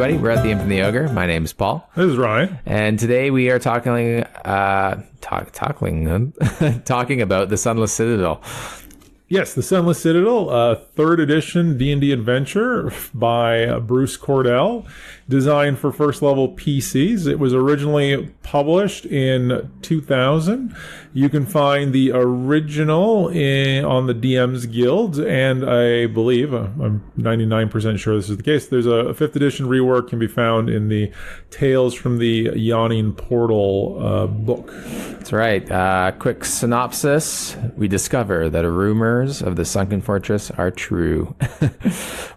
everybody. We're at the Imp and the Ogre. My name's Paul. This is Ryan. And today we are talking about the Sunless Citadel. Yes, the Sunless Citadel, 3rd edition D&D adventure by Bruce Cordell, designed for first level PCs. It was originally published in 2000. You can find the original on the DM's Guild, and I believe, I'm 99% sure this is the case, there's a 5th edition rework can be found in the Tales from the Yawning Portal book. That's right. Quick synopsis. We discover that rumors of the sunken fortress are true.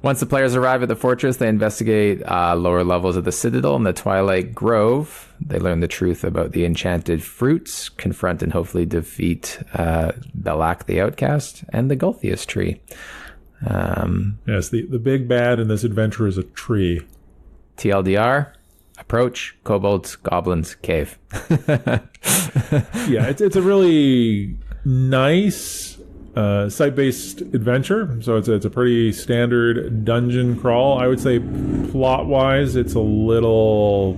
Once the players arrive at the fortress, they investigate lower levels of the Citadel and the Twilight Grove. They learn the truth about the enchanted fruits, confront and hopefully defeat Belak the Outcast, and the Gulthius tree. Yes, the big bad in this adventure is a tree. TLDR, approach, kobolds, goblins, cave. Yeah, it's a really nice site-based adventure. So it's a pretty standard dungeon crawl. I would say plot-wise, it's a little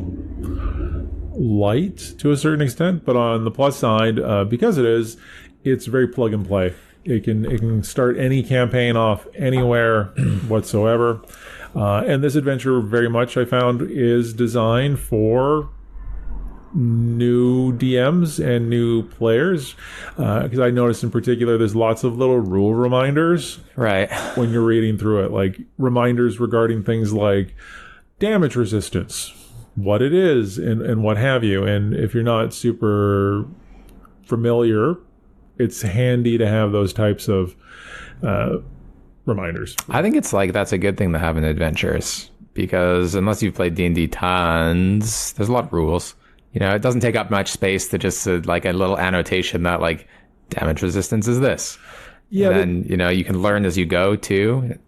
light to a certain extent, but on the plus side, because it's very plug and play. It can start any campaign off anywhere whatsoever. And this adventure very much, I found, is designed for new DMs and new players, because I noticed in particular there's lots of little rule reminders Right. when you're reading through it, like reminders regarding things like damage resistance, what it is, and what have you. And if you're not super familiar, it's handy to have those types of reminders. I think it's like that's a good thing to have in adventures, because unless you've played D&D tons, there's a lot of rules. You know, it doesn't take up much space to just like a little annotation that like damage resistance is this. Yeah. And then, you can learn as you go too.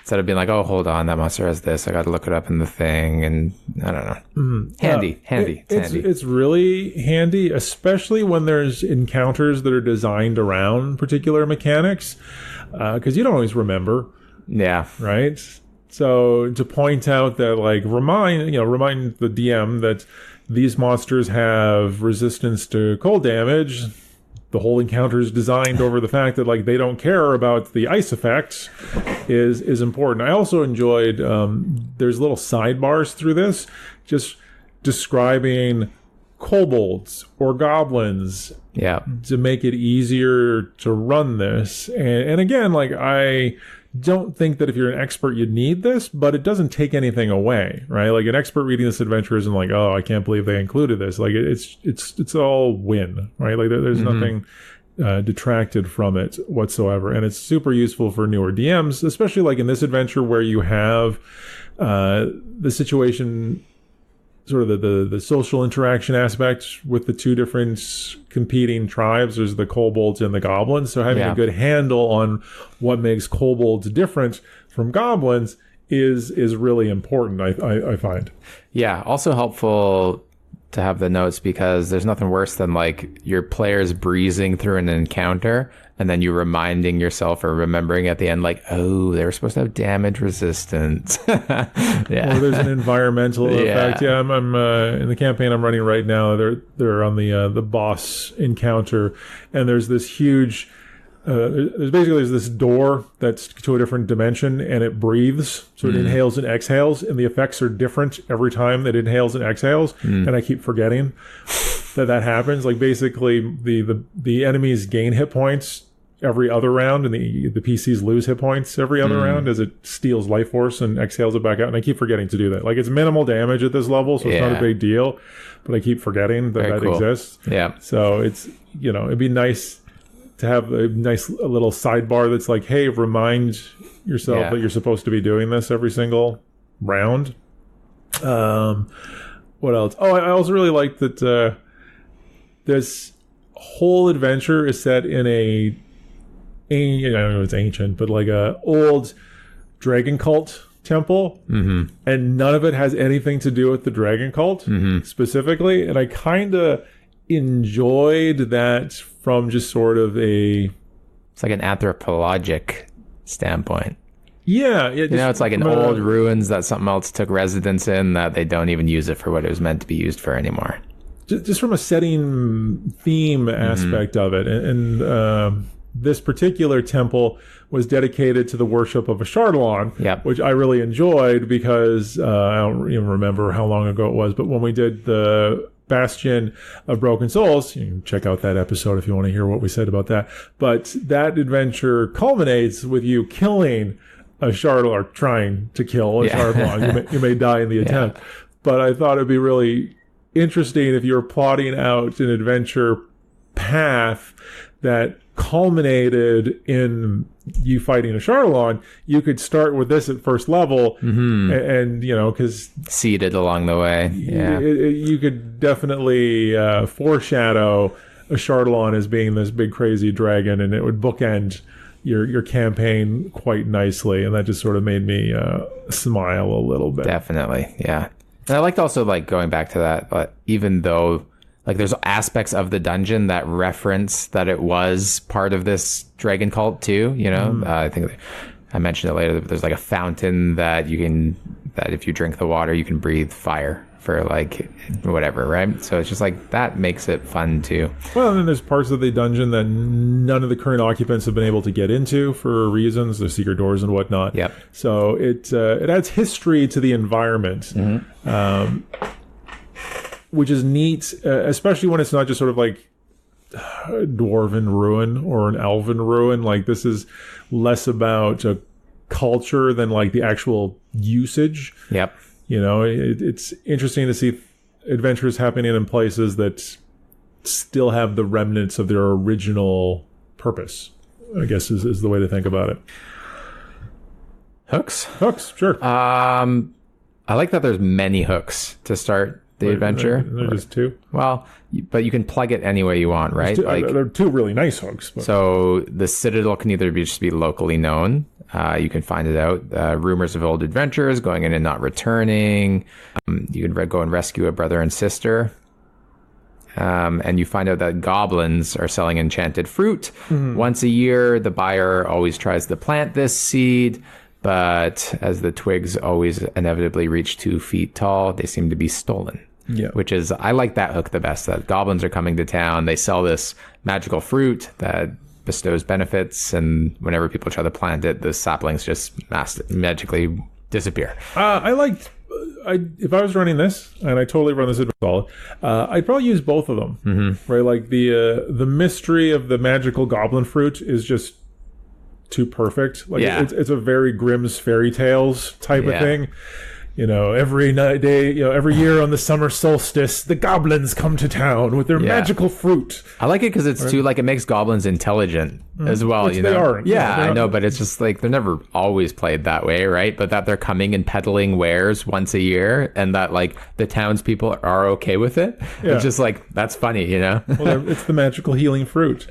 Instead of being like, oh, hold on, that monster has this. I got to look it up in the thing. And I don't know. Handy. It's really handy, especially when there's encounters that are designed around particular mechanics, because you don't always remember. Yeah. Right? So to point out that, like, remind the DM that these monsters have resistance to cold damage. The whole encounter is designed over the fact that, like, they don't care about the ice effects is important. I also enjoyed, there's little sidebars through this, just describing kobolds or goblins. Yeah. To make it easier to run this. And again, like, I don't think that if you're an expert you'd need this, but it doesn't take anything away, right? Like, an expert reading this adventure isn't like, oh, I can't believe they included this. Like, it's all win, right? Like, there's nothing detracted from it whatsoever, and it's super useful for newer DMs, especially like in this adventure where you have the situation, sort of the social interaction aspect with the two different competing tribes. There's the kobolds and the goblins. So having a good handle on what makes kobolds different from goblins is really important, I find. Yeah. Also helpful to have the notes, because there's nothing worse than like your players breezing through an encounter and then you reminding yourself or remembering at the end, like, oh, they were supposed to have damage resistance. Yeah. Or there's an environmental effect. Yeah, I'm in the campaign I'm running right now. They're on the boss encounter, and there's this huge. There's this door that's to a different dimension, and it breathes, so it inhales and exhales, and the effects are different every time that it inhales and exhales. And I keep forgetting that happens. Like, basically, the enemies gain hit points every other round, and the PCs lose hit points every other round as it steals life force and exhales it back out. And I keep forgetting to do that. Like, it's minimal damage at this level, so it's not a big deal, but I keep forgetting that cool. exists. Yeah. So it's, it'd be nice to have a nice little sidebar that's like, hey, remind yourself that you're supposed to be doing this every single round. What else? Oh, I also really like that this whole adventure is set in I don't know if it's ancient, but like a old dragon cult temple, and none of it has anything to do with the dragon cult specifically. And I kind of enjoyed that from just sort of it's like an anthropologic standpoint. Yeah, You know, it's like an old ruins that something else took residence in that they don't even use it for what it was meant to be used for anymore. Just from a setting theme aspect of it. And this particular temple was dedicated to the worship of a Chardalon, which I really enjoyed because I don't even remember how long ago it was, but when we did the Bastion of Broken Souls, you can check out that episode if you want to hear what we said about that. But that adventure culminates with you killing a Chardalon, or trying to kill a Chardalon. You may die in the attempt. But I thought it'd be really interesting if you were plotting out an adventure path that culminated in you fighting a Chardalon. You could start with this at first level, and you know, because seeded along the way. You could definitely foreshadow a Chardalon as being this big crazy dragon, and it would bookend your campaign quite nicely, and that just sort of made me smile a little bit. Definitely, yeah. And I liked also like going back to that, but even though like there's aspects of the dungeon that reference that it was part of this dragon cult too, you know. I think I mentioned it later, but there's like a fountain that if you drink the water you can breathe fire for like whatever, right? So it's just like that makes it fun too. Well, and then there's parts of the dungeon that none of the current occupants have been able to get into for reasons, the secret doors and whatnot. Yep. So it adds history to the environment, which is neat, especially when it's not just sort of like a dwarven ruin or an elven ruin. Like this is less about a culture than like the actual usage. Yep. You know, it's interesting to see adventures happening in places that still have the remnants of their original purpose, I guess is the way to think about it. Hooks, sure. I like that there's many hooks to start the adventure. They're just two? Well, but you can plug it any way you want, right? Like, they're two really nice hooks. But. So the Citadel can either just be locally known. You can find it out. Rumors of old adventurers, going in and not returning. You can go and rescue a brother and sister. And you find out that goblins are selling enchanted fruit. Once a year, the buyer always tries to plant this seed. But as the twigs always inevitably reach 2 feet tall, they seem to be stolen. Yeah. Which is, I like that hook the best. That goblins are coming to town. They sell this magical fruit that bestows benefits, and whenever people try to plant it, the saplings just magically disappear. If I was running this, and I totally run this at all, I'd probably use both of them. Right, like the mystery of the magical goblin fruit is just too perfect. Like it's a very Grimm's fairy tales type of thing. You know, every year on the summer solstice, the goblins come to town with their magical fruit. I like it because it's too, like, it makes goblins intelligent as well. Which you know, they aren't. Yeah, I know, but it's just like they're never always played that way, right? But that they're coming and peddling wares once a year, and that like the townspeople are okay with it. Yeah. It's just like that's funny, you know. Well, it's the magical healing fruit.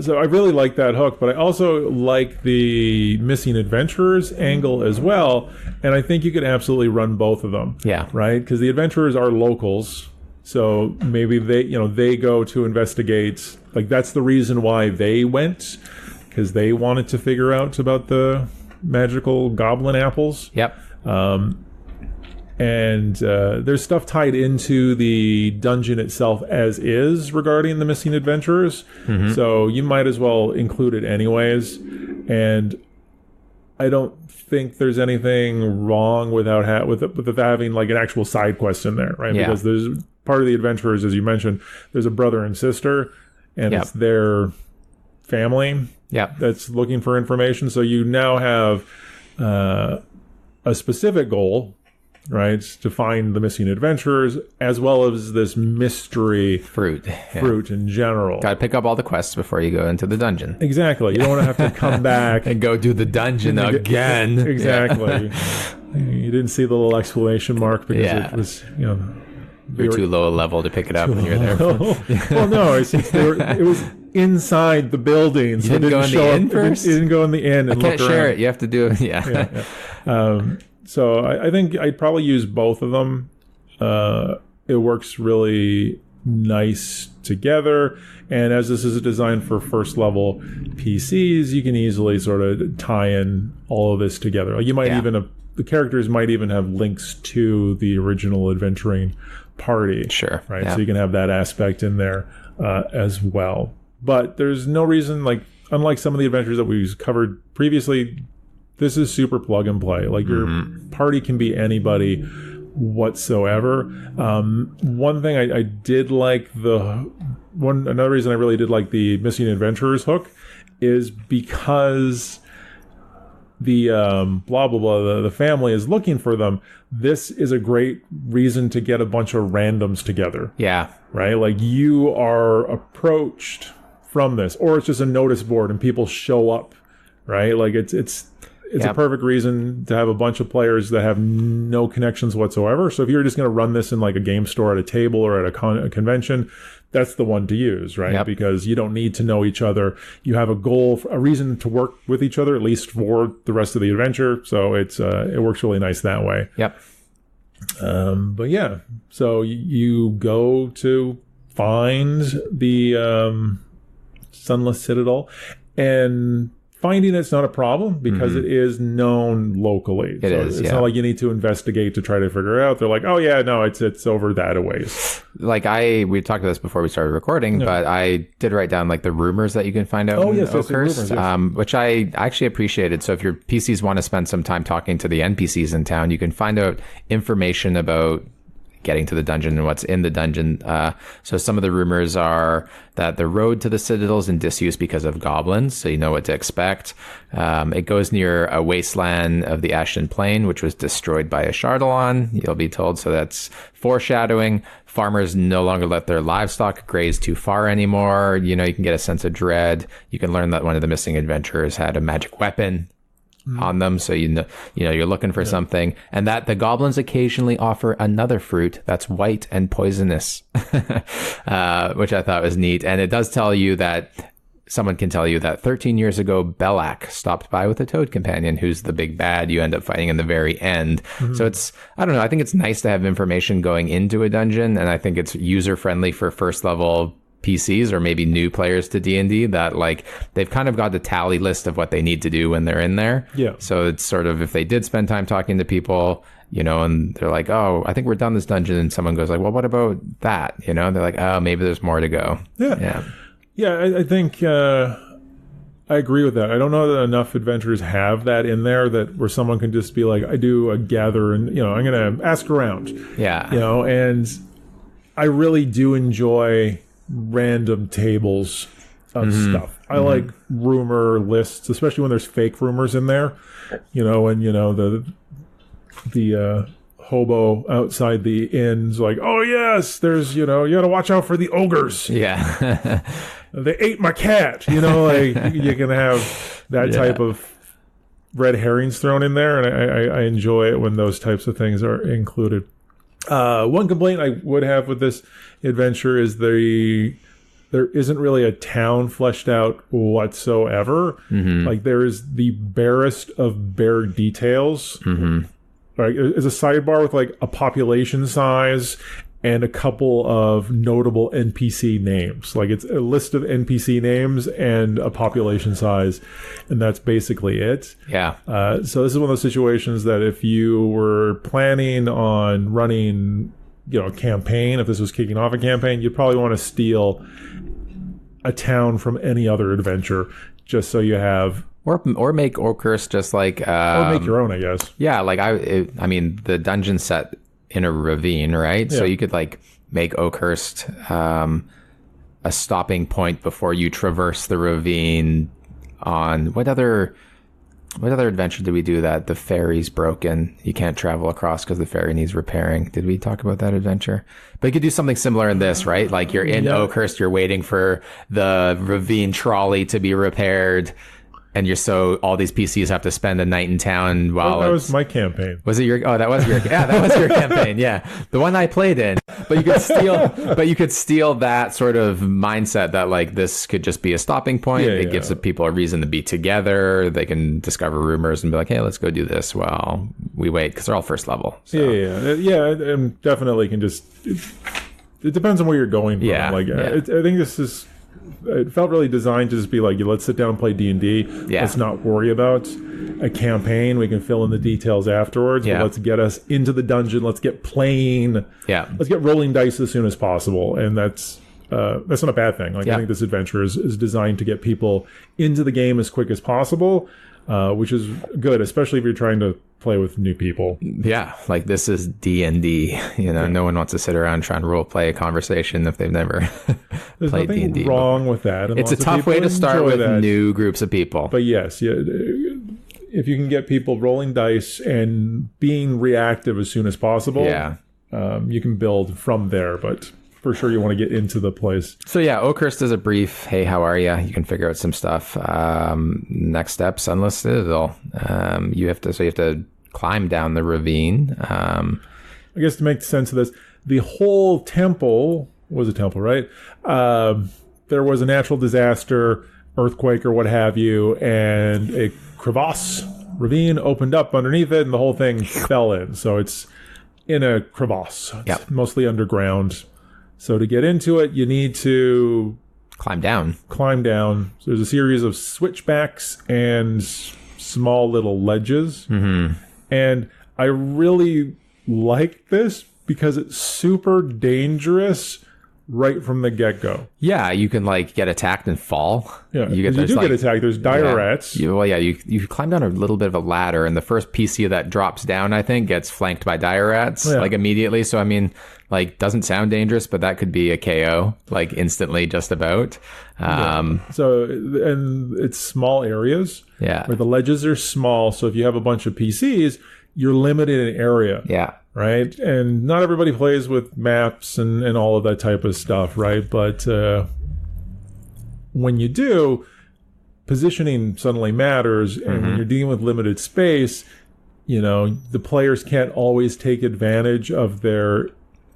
So I really like that hook, but I also like the missing adventurers angle as well. And I think you could absolutely run both of them. Yeah. Right? Because the adventurers are locals. So maybe they go to investigate. Like that's the reason why they went, because they wanted to figure out about the magical goblin apples. Yep. And there's stuff tied into the dungeon itself as is regarding the missing adventurers. So you might as well include it anyways. And I don't think there's anything wrong with having like an actual side quest in there, right? Yeah. Because there's part of the adventurers, as you mentioned, there's a brother and sister, and it's their family that's looking for information. So you now have a specific goal, right, to find the missing adventurers, as well as this mystery fruit in general. Got to pick up all the quests before you go into the dungeon. Exactly. You don't want to have to come back and go do the dungeon again. Exactly. You didn't see the little exclamation mark because it was, you're too low a level to pick it up when you're there. Well, no, it was inside the building. So you didn't go in the inn first? It didn't go in the inn. I can't share it. You have to do it. So I think I'd probably use both of them. It works really nice together. And as this is designed for first level PCs, you can easily sort of tie in all of this together. Like you might even the characters might even have links to the original adventuring party. Sure. Right. Yeah. So you can have that aspect in there as well. But there's no reason, like, unlike some of the adventures that we've covered previously, this is super plug and play. Like your party can be anybody whatsoever. One thing I did like another reason I really did like the Missing Adventurers hook is because the blah blah blah the family is looking for them. This is a great reason to get a bunch of randoms together. Yeah. Right? Like you are approached from this, or it's just a notice board and people show up, right? Like it's a perfect reason to have a bunch of players that have no connections whatsoever. So if you're just going to run this in like a game store at a table or at a convention, that's the one to use, right? Yep. Because you don't need to know each other. You have a goal, a reason to work with each other, at least for the rest of the adventure. So it works really nice that way. Yep. But yeah, so you go to find the Sunless Citadel, and finding it's not a problem because it is known locally. It's not like you need to investigate to try to figure it out. They're like, oh yeah, no, it's over that a ways. Like we talked about this before we started recording, but I did write down like the rumors that you can find out in Oakhurst, which I actually appreciated. So if your PCs want to spend some time talking to the NPCs in town, you can find out information about getting to the dungeon and what's in the dungeon. So some of the rumors are that the road to the Citadel is in disuse because of goblins, so you know what to expect. It goes near a wasteland of the Ashton Plain, which was destroyed by a Chardalon, you'll be told, so that's foreshadowing. Farmers no longer let their livestock graze too far anymore. You know, you can get a sense of dread. You can learn that one of the missing adventurers had a magic weapon on them, so you know you're looking for something, and that the goblins occasionally offer another fruit that's white and poisonous, which I thought was neat. And it does tell you that someone can tell you that 13 years ago Belak stopped by with a toad companion who's the big bad you end up fighting in the very end. So it's, I don't know, I think it's nice to have information going into a dungeon, and I think it's user friendly for first level PCs or maybe new players to D&D, that like they've kind of got the tally list of what they need to do when they're in there. Yeah. So it's sort of, if they did spend time talking to people, you know, and they're like, oh, I think we're done this dungeon, and someone goes like, well, what about that? You know, they're like, oh, maybe there's more to go. Yeah, I think I agree with that. I don't know that enough adventurers have that in there, that where someone can just be like, I do a gather and, you know, I'm going to ask around. Yeah. You know, and I really do enjoy random tables of stuff. I like rumor lists, especially when there's fake rumors in there. You know, and you know the hobo outside the inn's like, oh yes, there's, you know, you got to watch out for the ogres. Yeah, they ate my cat. You know, like you can have that type of red herrings thrown in there, and I enjoy it when those types of things are included. One complaint I would have with this adventure is there isn't really a town fleshed out whatsoever. Like there is the barest of bare details. Right, there's a sidebar with like a population size and a couple of notable NPC names. Like it's a list of NPC names and a population size, and that's basically it. Yeah. So this is one of those situations that if you were planning on running, you know, a campaign, if this was kicking off a campaign, you'd probably want to steal a town from any other adventure, just so you have. Or make Oakhurst just like... or make your own, I guess. Yeah, like I mean, the dungeon set in a ravine, right? Yeah. So you could like make Oakhurst a stopping point before you traverse the ravine on... What other adventure did we do that? The ferry's broken. You can't travel across because the ferry needs repairing. Did we talk about that adventure? But you could do something similar in this, right? Like you're in Oakhurst, you're waiting for the ravine trolley to be repaired. And all these PCs have to spend a night in town while that was my campaign. Was it your? Oh, that was your. Yeah, that was your campaign. Yeah, the one I played in. But you could steal that sort of mindset that like this could just be a stopping point. It gives the people a reason to be together. They can discover rumors and be like, hey, let's go do this while we wait, because they're all first level. So. Yeah, and definitely can just it depends on where you're going from. Yeah, Like, yeah. I think this is. It felt really designed to just be like, let's sit down and play D&D. Yeah. Let's not worry about a campaign. We can fill in the details afterwards. Yeah. But let's get us into the dungeon. Let's get playing. Yeah. Let's get rolling dice as soon as possible. And that's not a bad thing. Like, Yeah. I think this adventure is designed to get people into the game as quick as possible, which is good, especially if you're trying to play with new people. Yeah, like this is D&D. You know, no one wants to sit around trying to role play a conversation if they've never There's played nothing D&D. wrong with that. And It's a lots of tough people way to start enjoy with that. new groups of people. But yes, yeah, if you can get people rolling dice and being reactive as soon as possible, Yeah. You can build from there. But for sure, you want to get into the place. So yeah, Oakhurst is a brief, hey, how are you? You can figure out some stuff. Next step, Sunless Citadel. You have to climb down the ravine. I guess to make sense of this, the whole temple was a temple, right? There was a natural disaster, earthquake or what have you, and a crevasse, ravine opened up underneath it, and the whole thing fell in. So it's in a crevasse. It's Yep. mostly underground. So to get into it, you need to Climb down. climb down. So there's a series of switchbacks and small little ledges. Mm-hmm. And I really like this because it's super dangerous right from the get-go. Yeah, you can like get attacked and fall. Yeah, you you do get attacked. There's dire rats. You climb down a little bit of a ladder, and the first PC that drops down, I think, gets flanked by dire rats like immediately. So I mean, like, doesn't sound dangerous, but that could be a KO like instantly, just about. So, and it's small areas Yeah, where the ledges are small. So if you have a bunch of PCs, you're limited in area. yeah, Right. And not everybody plays with maps and all of that type of stuff. Right. But when you do, positioning suddenly matters. And when you're dealing with limited space, you know, the players can't always take advantage of their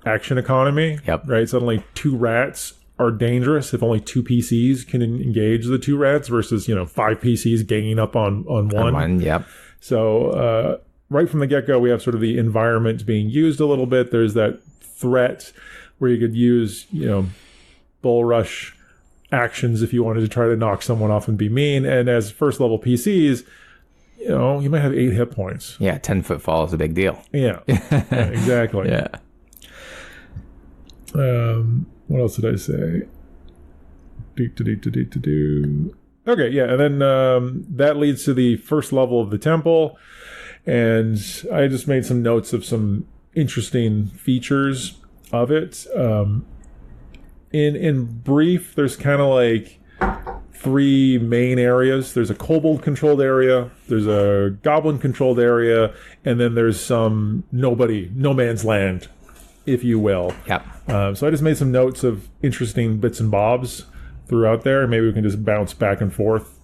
action economy. Yep. Right. Suddenly 2 rats are dangerous if only 2 PCs can engage the 2 rats versus, 5 PCs ganging up on one. Yep. So, right from the get-go, we have sort of the environment being used a little bit. There's that threat where you could use, bull rush actions if you wanted to try to knock someone off and be mean. And as first level PCs, you might have 8 hit points. Yeah, 10-foot fall is a big deal. Yeah, exactly. Yeah. What else did I say? Okay, yeah, and then that leads to the first level of the temple. And I just made some notes of some interesting features of it. In brief, there's kind of like 3 main areas. There's a kobold controlled area, there's a goblin controlled area, and then there's some no man's land, if you will. Yep. So I just made some notes of interesting bits and bobs throughout there. Maybe we can just bounce back and forth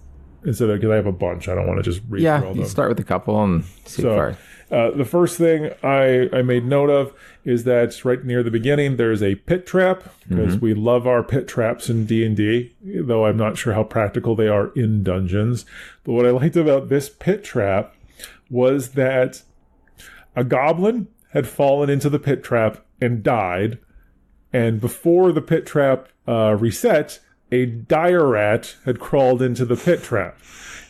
instead of, because I have a bunch. I don't want to just read through all Yeah, them. you start with a couple and see far. The first thing I made note of is that right near the beginning, there's a pit trap, because we love our pit traps in D&D, though I'm not sure how practical they are in dungeons. But what I liked about this pit trap was that a goblin had fallen into the pit trap and died. And before the pit trap reset, a dire rat had crawled into the pit trap,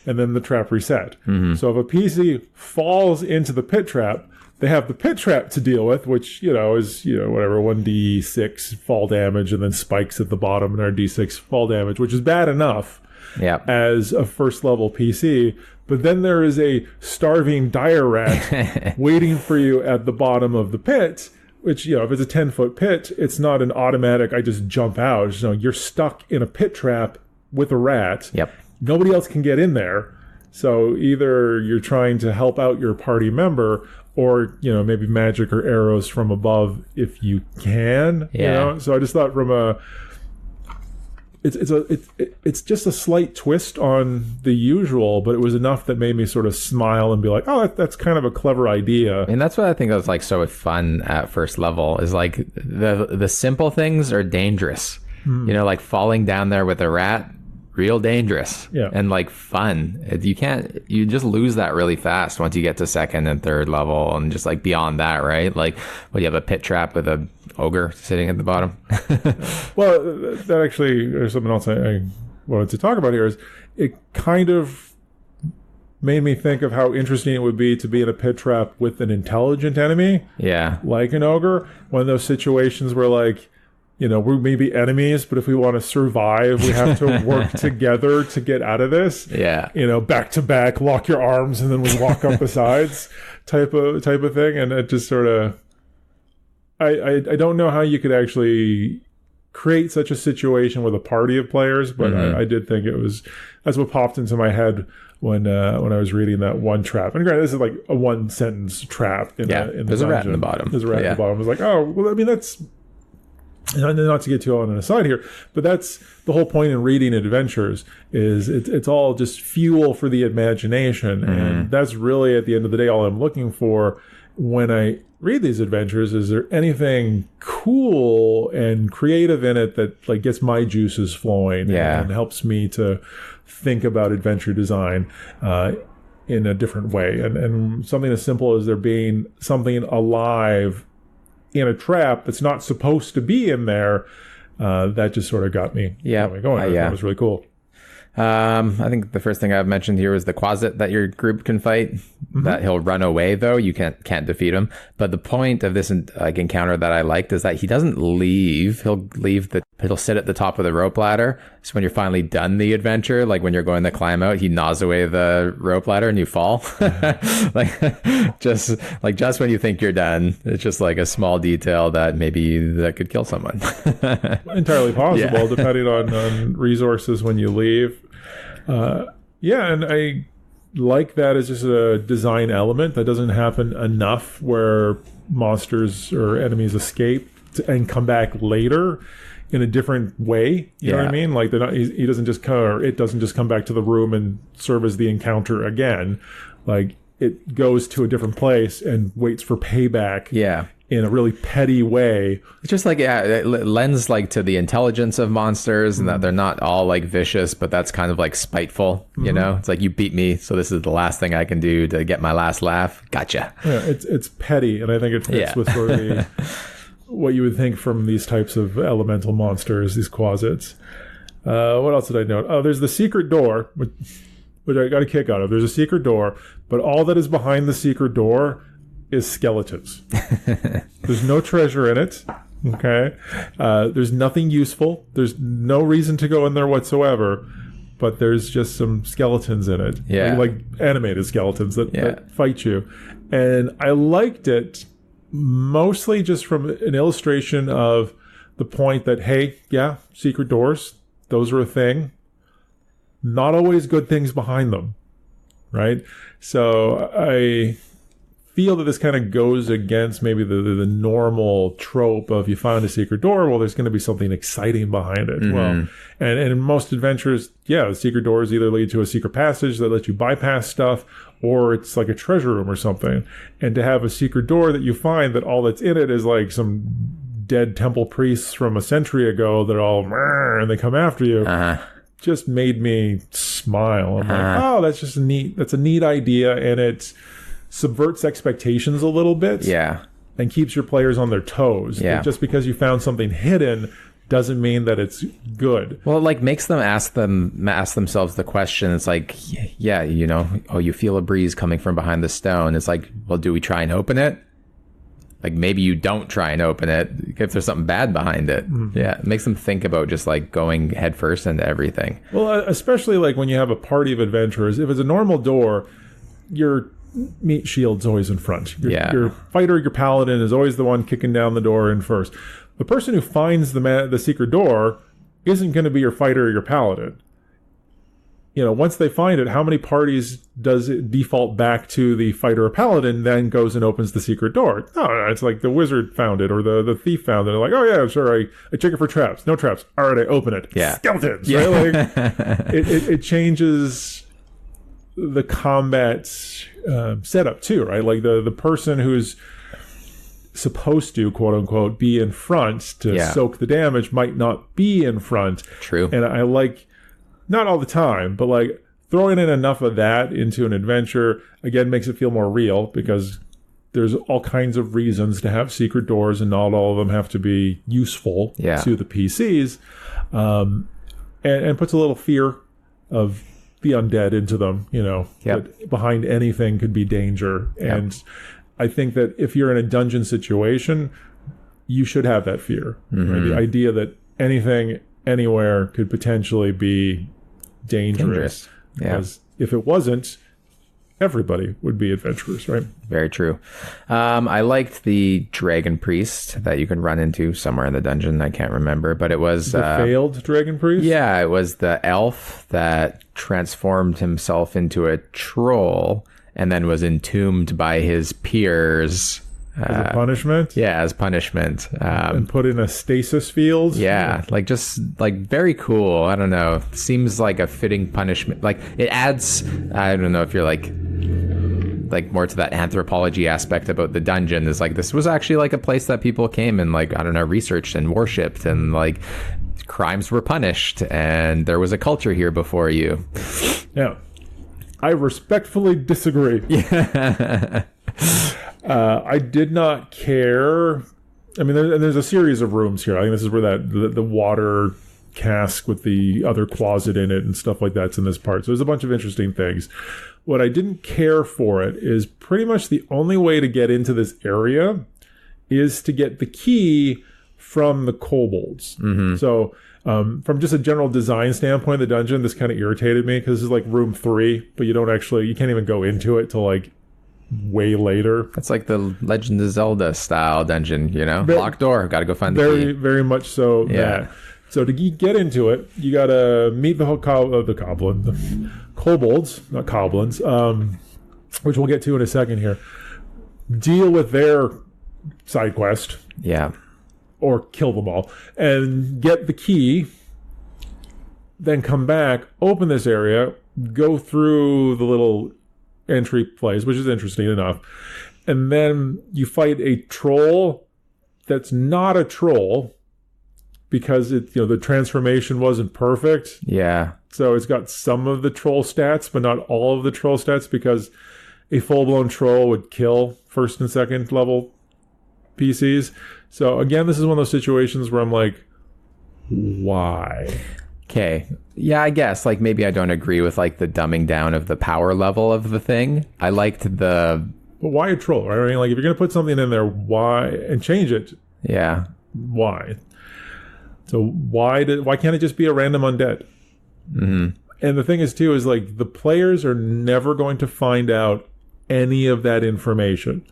and then the trap reset. So if a PC falls into the pit trap, they have the pit trap to deal with, which, is, whatever, 1d6 fall damage, and then spikes at the bottom and our d6 fall damage, which is bad enough as a first level PC. But then there is a starving dire rat waiting for you at the bottom of the pit, which, if it's a 10-foot pit, it's not an automatic, I just jump out. You're stuck in a pit trap with a rat. Yep. Nobody else can get in there. So either you're trying to help out your party member, or, maybe magic or arrows from above if you can. Yeah. So I just thought it's just a slight twist on the usual, but it was enough that made me sort of smile and be like, oh, that's kind of a clever idea. And that's what I think was like so fun at first level, is like the simple things are dangerous. Like falling down there with a rat real dangerous Yeah. and like fun. You just lose that really fast once you get to second and third level and just like beyond that, right? Like, you have a pit trap with a ogre sitting at the bottom. Well, that actually, there's something else I wanted to talk about here, is it kind of made me think of how interesting it would be to be in a pit trap with an intelligent enemy, Yeah. like an ogre. One of those situations where, like, we may be enemies, but if we want to survive, we have to work together to get out of this. Yeah. Back to back, lock your arms, and then we walk up the sides, type of thing. And it just sort of, I don't know how you could actually create such a situation with a party of players, but I did think that's what popped into my head when I was reading that one trap. And granted, this is like a one sentence trap in the There's a rat in dungeon. the bottom. There's a rat in the bottom. I was like, oh, well, I mean, that's, not to get too on an aside here, but that's the whole point in reading adventures, is it's all just fuel for the imagination. And that's really, at the end of the day, all I'm looking for when I read these adventures. Is there anything cool and creative in it that like gets my juices flowing and helps me to think about adventure design in a different way? And something as simple as there being something alive in a trap that's not supposed to be in there, that just sort of got me going. That was really cool. I think the first thing I've mentioned here is the Quasit that your group can fight. That he'll run away, though. You can't defeat him. But the point of this encounter that I liked is that he doesn't leave. He'll sit at the top of the rope ladder. So when you're finally done the adventure, like when you're going to climb out, he gnaws away the rope ladder and you fall. just when you think you're done, it's just like a small detail that could kill someone. Entirely possible, depending on resources when you leave. And I like that as just a design element that doesn't happen enough, where monsters or enemies escape and come back later in a different way. You know what I mean? Like he doesn't just come, or it doesn't just come back to the room and serve as the encounter again. Like it goes to a different place and waits for payback. Yeah. In a really petty way. It's just like, it lends like to the intelligence of monsters, and that they're not all like vicious, but that's kind of like spiteful, you know? It's like, you beat me, so this is the last thing I can do to get my last laugh. Gotcha. Yeah, it's petty, and I think it fits with sort of what you would think from these types of elemental monsters, these Quasits. What else did I note? Oh, there's the secret door, which I got a kick out of. There's a secret door, but all that is behind the secret door is skeletons. There's no treasure in it. Okay. There's nothing useful. There's no reason to go in there whatsoever, but there's just some skeletons in it. Yeah. Like animated skeletons that fight you. And I liked it mostly just from an illustration of the point that, hey, secret doors, those are a thing. Not always good things behind them. Right? So I feel that this kind of goes against maybe the normal trope of, you found a secret door, well, there's going to be something exciting behind it. Well, and in most adventures, the secret doors either lead to a secret passage that lets you bypass stuff, or it's like a treasure room or something. And to have a secret door that you find that all that's in it is like some dead temple priests from a century ago that all and they come after you, just made me smile. I'm like, oh, that's just that's a neat idea, and it's subverts expectations a little bit, and keeps your players on their toes. Just because you found something hidden doesn't mean that it's good. Well, it like makes them ask themselves the question. It's like, you feel a breeze coming from behind the stone. It's like, well, do we try and open it? Like, maybe you don't try and open it if there's something bad behind it. It makes them think about just like going headfirst into everything. Well, especially like when you have a party of adventurers. If it's a normal door, your meat shield's always in front. Your fighter, your paladin, is always the one kicking down the door in first. The person who finds the secret door isn't going to be your fighter or your paladin. Once they find it, how many parties does it default back to the fighter or paladin, then goes and opens the secret door? No, it's like the wizard found it, or the thief found it. They're like, oh yeah, sure, I check it for traps. No traps. All right, I open it. Skeletons. Right? Like, it changes the combat setup too, right? Like the person who's supposed to, quote unquote, be in front to soak the damage might not be in front. True. And I like not all the time, but like throwing in enough of that into an adventure, again, makes it feel more real because there's all kinds of reasons to have secret doors, and not all of them have to be useful to the PCs, and puts a little fear of the undead into them, that behind anything could be danger. And I think that if you're in a dungeon situation, you should have that fear. Right? The idea that anything, anywhere could potentially be dangerous. Because if it wasn't, everybody would be adventurers, right? Very true. I liked the dragon priest that you can run into somewhere in the dungeon. I can't remember, but it was... The failed dragon priest? Yeah, it was the elf that transformed himself into a troll and then was entombed by his peers. As a punishment? Yeah, as punishment. And put in a stasis field? Yeah, just very cool. I don't know. Seems like a fitting punishment. Like it adds, I don't know if you're like more to that anthropology aspect about the dungeon, is like this was actually like a place that people came and like, I don't know, researched and worshipped, and like crimes were punished, and there was a culture here before you. Yeah. I respectfully disagree. Yeah. I did not care. I mean, there's a series of rooms here. I think this is where the water cask with the other closet in it and stuff like that's in this part. So there's a bunch of interesting things. What I didn't care for it is pretty much the only way to get into this area is to get the key from the kobolds. So from just a general design standpoint of the dungeon, this kind of irritated me because this is like room 3, but you can't even go into it till like way later. That's like the Legend of Zelda style dungeon, locked door, gotta go find the key. Very much so. Yeah. So to get into it, you gotta meet the kobolds, not goblins, which we'll get to in a second here. Deal with their side quest. Yeah. Or kill them all. And get the key. Then come back, open this area, go through the little entry place, which is interesting enough. And then you fight a troll that's not a troll because the transformation wasn't perfect. Yeah. So it's got some of the troll stats, but not all of the troll stats, because a full-blown troll would kill first and second level PCs. So again, this is one of those situations where I'm like, why? Okay. Yeah, I guess maybe I don't agree with the dumbing down of the power level of the thing. I liked But why a troll, right? I mean, if you're going to put something in there, why? And change it. Yeah. Why? So why can't it just be a random undead? Mm-hmm. And the thing is, too, is the players are never going to find out any of that information.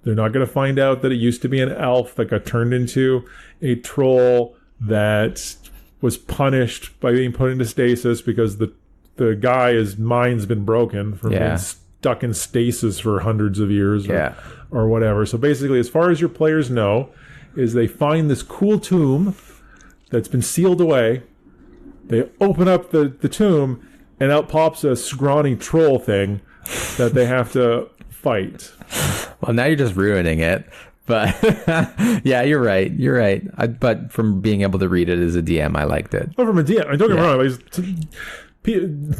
They're not going to find out that it used to be an elf that got turned into a troll that was punished by being put into stasis because the guy's mind's been broken from being stuck in stasis for hundreds of years or whatever. So basically, as far as your players know, is they find this cool tomb that's been sealed away. They open up the tomb, and out pops a scrawny troll thing that they have to fight. Well, now you're just ruining it. But yeah, you're right. But from being able to read it as a DM, I liked it. Oh, from a DM, don't get me wrong.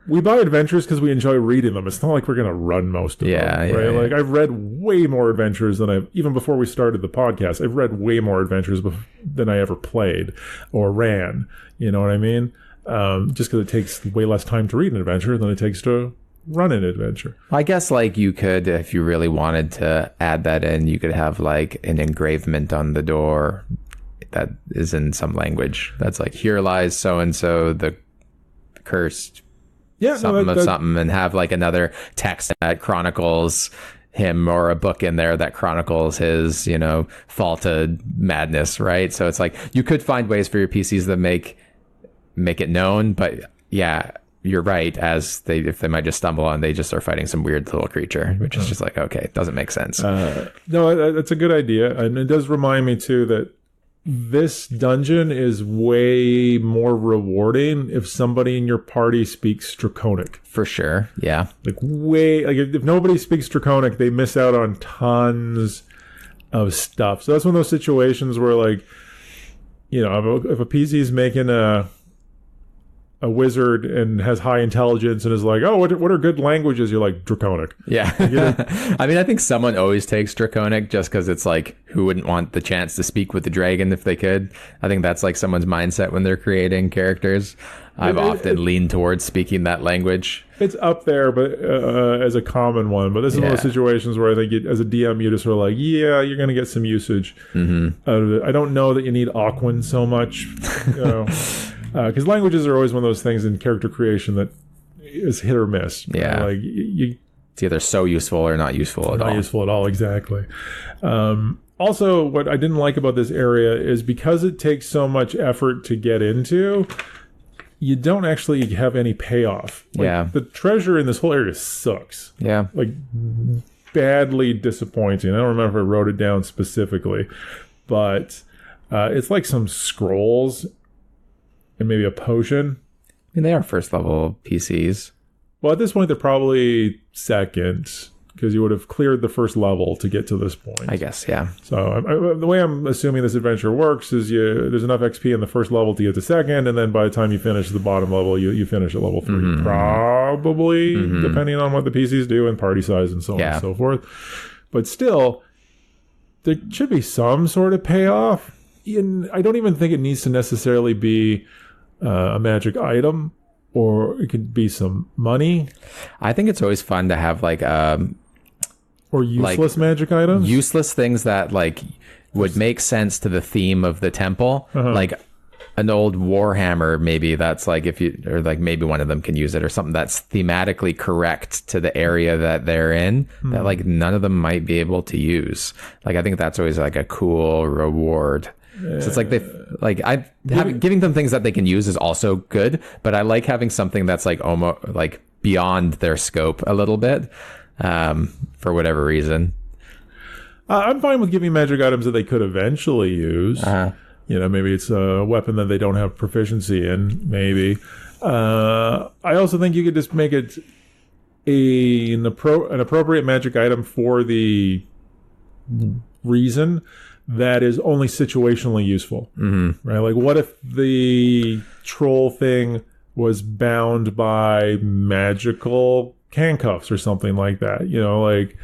We buy adventures because we enjoy reading them. It's not like we're going to run most of them. Right? I've read way more adventures than even before we started the podcast. I've read way more adventures than I ever played or ran. You know what I mean? Just because it takes way less time to read an adventure than it takes to run an adventure. I guess you could, if you really wanted to add that in, you could have an engravement on the door that is in some language. That's here lies so-and-so, the cursed something, and have another text that chronicles him, or a book in there that chronicles his, faulted madness, right? So it's you could find ways for your PCs that make it known, but yeah, you're right. If they might just stumble on, they just are fighting some weird little creature, which is just okay, it doesn't make sense. No, that's a good idea, and it does remind me too that this dungeon is way more rewarding if somebody in your party speaks Draconic. For sure, yeah. If nobody speaks Draconic, they miss out on tons of stuff. So that's one of those situations where if a PC is making a wizard and has high intelligence and is like, oh, what are good languages? You're like, Draconic. Yeah. I mean, I think someone always takes Draconic just because it's like, who wouldn't want the chance to speak with the dragon if they could? I think that's like someone's mindset when they're creating characters. I've often leaned towards speaking that language. It's up there, but as a common one. But this is one of those situations where I think as a DM, you just sort of like, yeah, you're going to get some usage out of it. I don't know that you need Aquan so much, you know. Because languages are always one of those things in character creation that is hit or miss. Yeah. Like it's either so useful or not useful at all. Not useful at all, exactly. Also, what I didn't like about this area is because it takes so much effort to get into, you don't actually have any payoff. Like, the treasure in this whole area sucks. Yeah. Like, badly disappointing. I don't remember if I wrote it down specifically, but it's like some scrolls and maybe a potion. I mean, they are first level PCs. Well, at this point, they're probably second, because you would have cleared the first level to get to this point. I guess, yeah. So the way I'm assuming this adventure works is there's enough XP in the first level to get to second, and then by the time you finish the bottom level, you finish at level 3. Probably, depending on what the PCs do and party size and so on and so forth. But still, there should be some sort of payoff. I don't even think it needs to necessarily be a magic item, or it could be some money. I think it's always fun to have like or useless magic items, useless things that like would make sense to the theme of the temple, like an old warhammer, maybe that's like or like maybe one of them can use it, or something that's thematically correct to the area that they're in, that like none of them might be able to use. Like I think that's always like a cool reward. So it's like giving them things that they can use is also good, but I like having something that's like almost like beyond their scope a little bit, for whatever reason. I'm fine with giving magic items that they could eventually use. You know, maybe it's a weapon that they don't have proficiency in. Maybe. I also think you could just make it an appropriate magic item for the reason that is only situationally useful, right? Like, what if the troll thing was bound by magical handcuffs or something like that? You know, like...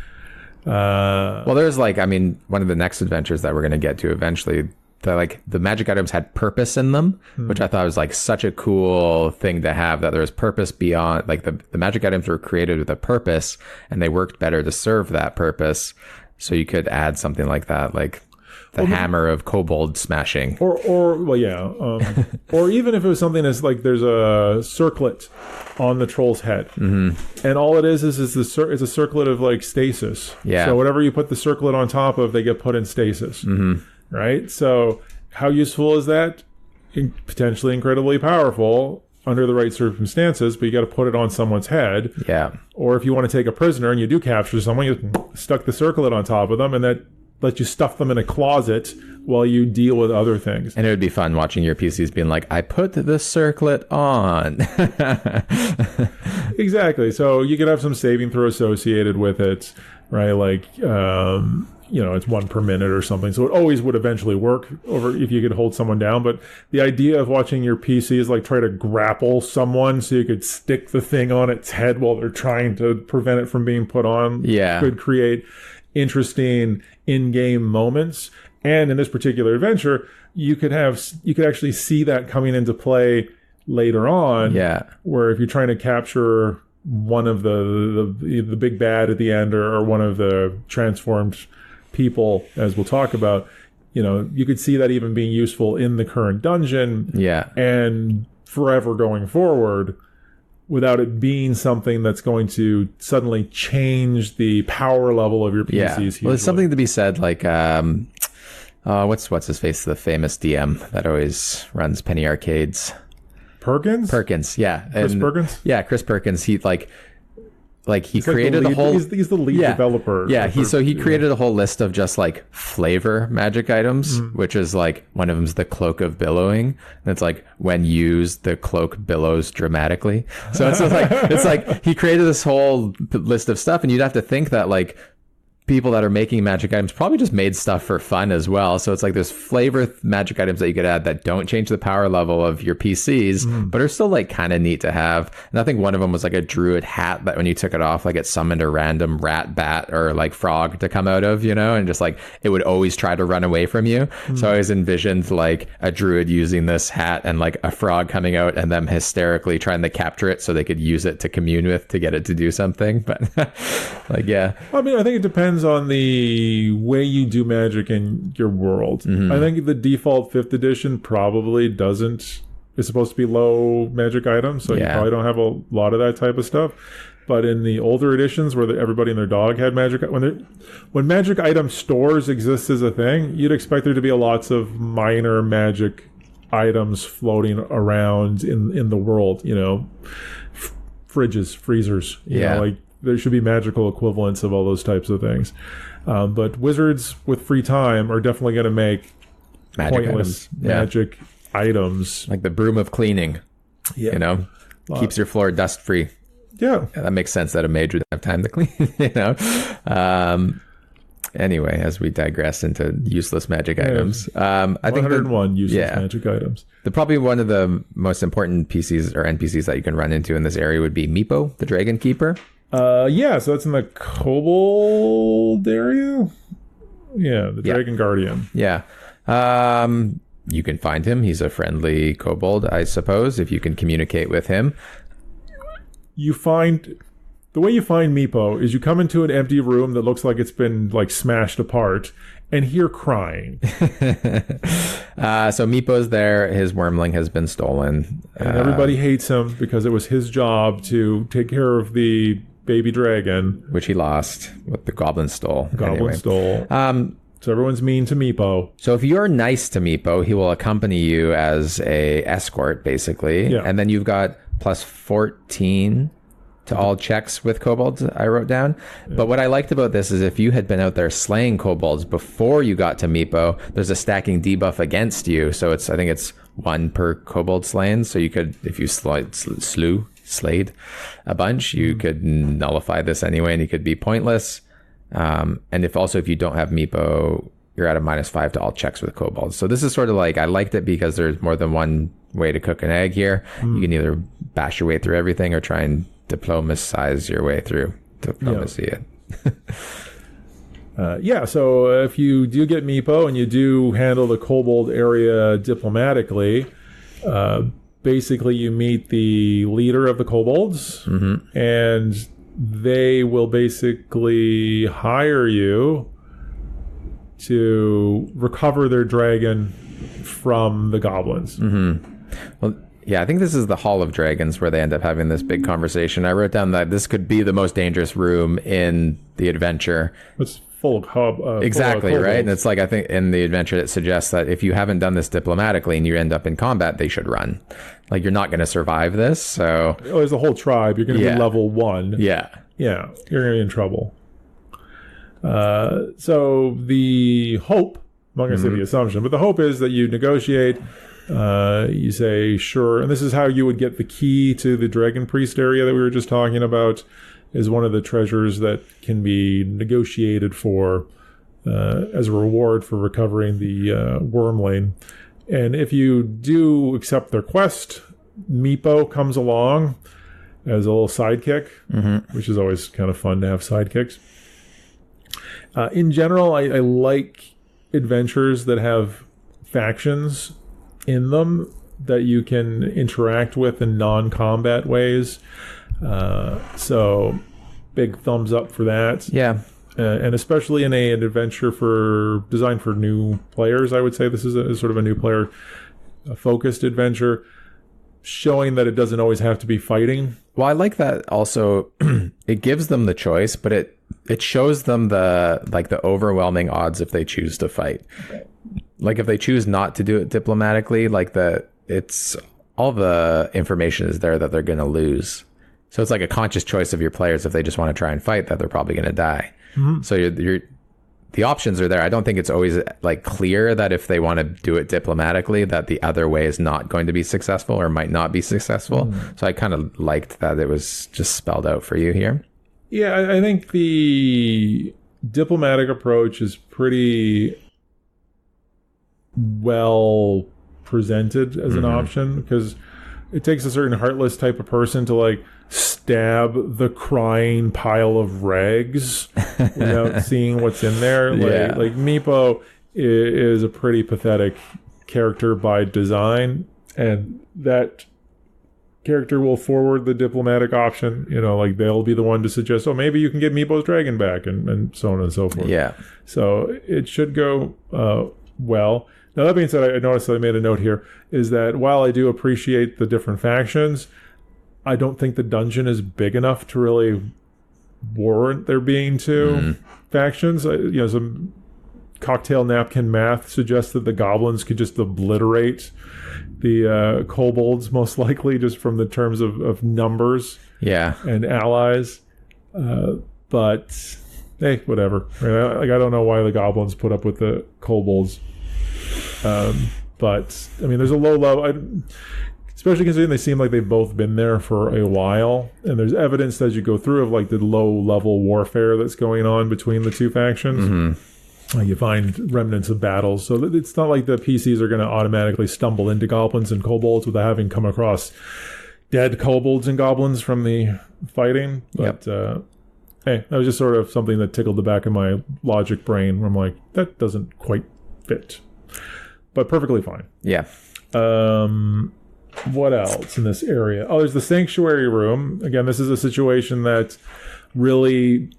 well, there's like, I mean, one of the next adventures that we're going to get to eventually, the magic items had purpose in them, which I thought was like such a cool thing to have, that there was purpose beyond, like the magic items were created with a purpose and they worked better to serve that purpose. So you could add something like that, like the hammer of kobold smashing, or even if it was something that's like there's a circlet on the troll's head, and all it is it's a circlet of like stasis. So whatever you put the circlet on top of, they get put in stasis. Right. So how useful is that? Potentially incredibly powerful under the right circumstances, but you got to put it on someone's head. Or if you want to take a prisoner and you do capture someone, you stuck the circlet on top of them, and that let you stuff them in a closet while you deal with other things. And it would be fun watching your PCs being like, I put the circlet on. Exactly. So you could have some saving throw associated with it, right? Like, it's 1 per minute or something. So it always would eventually work over if you could hold someone down. But the idea of watching your PC is like try to grapple someone so you could stick the thing on its head while they're trying to prevent it from being put on. Could create interesting in-game moments. And in this particular adventure, you could actually see that coming into play later on. Where if you're trying to capture one of the big bad at the end, or one of the transformed people, as we'll talk about, you could see that even being useful in the current dungeon. And forever going forward, without it being something that's going to suddenly change the power level of your PCs. Well, there's something to be said, like, what's his face, the famous DM that always runs Penny Arcades? Perkins, yeah. Chris Perkins? Yeah, Chris Perkins. He created a whole... He's the lead developer. Yeah, he created a whole list of just like flavor magic items, which is like, one of them's the Cloak of Billowing. And it's like, when used, the cloak billows dramatically. So it's like he created this whole list of stuff, and you'd have to think that like people that are making magic items probably just made stuff for fun as well. So it's like there's flavor magic items that you could add that don't change the power level of your PCs, but are still like kind of neat to have. And I think one of them was like a druid hat that when you took it off, like it summoned a random rat, bat, or like frog to come out of, and just like it would always try to run away from you. So I always envisioned like a druid using this hat and like a frog coming out and them hysterically trying to capture it so they could use it to commune with to get it to do something. But like, yeah. I mean, I think it depends on the way you do magic in your world. I think the default 5th edition probably is supposed to be low magic items, so you probably don't have a lot of that type of stuff. But in the older editions where everybody and their dog had magic, when magic item stores exist as a thing, you'd expect there to be lots of minor magic items floating around in the world, fridges, freezers, you know, like there should be magical equivalents of all those types of things. But wizards with free time are definitely going to make pointless magic items. Like the broom of cleaning, keeps your floor dust free. Yeah. That makes sense that a mage would have time to clean, Anyway, as we digress into useless magic items, I think 101 useless magic items. Probably one of the most important PCs or NPCs that you can run into in this area would be Meepo, the Dragon Keeper. So that's in the Kobold area. Yeah, the Dragon Guardian. Yeah. You can find him. He's a friendly kobold, I suppose, if you can communicate with him. The way you find Meepo is you come into an empty room that looks like it's been like smashed apart and hear crying. So Meepo's there. His wormling has been stolen. And everybody hates him because it was his job to take care of the baby dragon. Which he lost, what the goblin stole. Stole. So everyone's mean to Meepo. So if you're nice to Meepo, he will accompany you as a escort, basically. Yeah. And then you've got plus 14 to all checks with kobolds, I wrote down. Yeah. But what I liked about this is if you had been out there slaying kobolds before you got to Meepo, there's a stacking debuff against you. So I think it's 1 per kobold slain. So you could, if you slayed a bunch, you could nullify this anyway, and you could be pointless. And if you don't have Meepo, you're at a -5 to all checks with kobolds. So this is sort of like, I liked it because there's more than one way to cook an egg here. You can either bash your way through everything or try and diplomacize your way through diplomacy it. So if you do get Meepo and you do handle the kobold area diplomatically, basically you meet the leader of the kobolds, and they will basically hire you to recover their dragon from the goblins. Well, yeah, I think this is the Hall of Dragons where they end up having this big conversation. I wrote down that this could be the most dangerous room in the adventure. It's full of exactly, right? And it's like, I think in the adventure it suggests that if you haven't done this diplomatically and you end up in combat, they should run. Like, you're not going to survive this, so... there's a whole tribe. You're going to be level 1. Yeah. Yeah, you're going to be in trouble. So the hope, I'm not going to say the assumption, but the hope is that you negotiate... you say, sure. And this is how you would get the key to the Dragon Priest area that we were just talking about, is one of the treasures that can be negotiated for as a reward for recovering the wormling. And if you do accept their quest, Meepo comes along as a little sidekick, which is always kind of fun to have sidekicks. In general, I like adventures that have factions in them that you can interact with in non-combat ways. So big thumbs up for that. Yeah. And especially in an adventure designed for new players, I would say this is a sort of a new player focused adventure, showing that it doesn't always have to be fighting. Well, I like that also. It gives them the choice, but it shows them the overwhelming odds if they choose to fight. Okay. Like, if they choose not to do it diplomatically, it's all the information is there that they're going to lose. So it's like a conscious choice of your players. If they just want to try and fight, that they're probably going to die. So the options are there. I don't think it's always like clear that if they want to do it diplomatically, that the other way is not going to be successful or might not be successful. So I kind of liked that it was just spelled out for you here. Yeah, I think the diplomatic approach is pretty well presented as an option, because it takes a certain heartless type of person to like stab the crying pile of rags without seeing what's in there. Like Meepo is a pretty pathetic character by design, and that character will forward the diplomatic option. Like they'll be the one to suggest, oh, maybe you can get Meepo's dragon back, and so on and so forth. Yeah. So it should go well. Now, that being said, I noticed that I made a note here, is that while I do appreciate the different factions, I don't think the dungeon is big enough to really warrant there being two factions. Some cocktail napkin math suggests that the goblins could just obliterate the kobolds, most likely, just from the terms of numbers and allies. But, hey, whatever. Right? I don't know why the goblins put up with the kobolds. But I mean, there's a low level, especially considering they seem like they've both been there for a while, and there's evidence as you go through of like the low level warfare that's going on between the two factions. You find remnants of battles, so it's not like the PCs are going to automatically stumble into goblins and kobolds without having come across dead kobolds and goblins from the fighting. But hey, that was just sort of something that tickled the back of my logic brain, where I'm like, that doesn't quite fit. But perfectly fine. Yeah. What else in this area? Oh, there's the sanctuary room. Again, this is a situation that really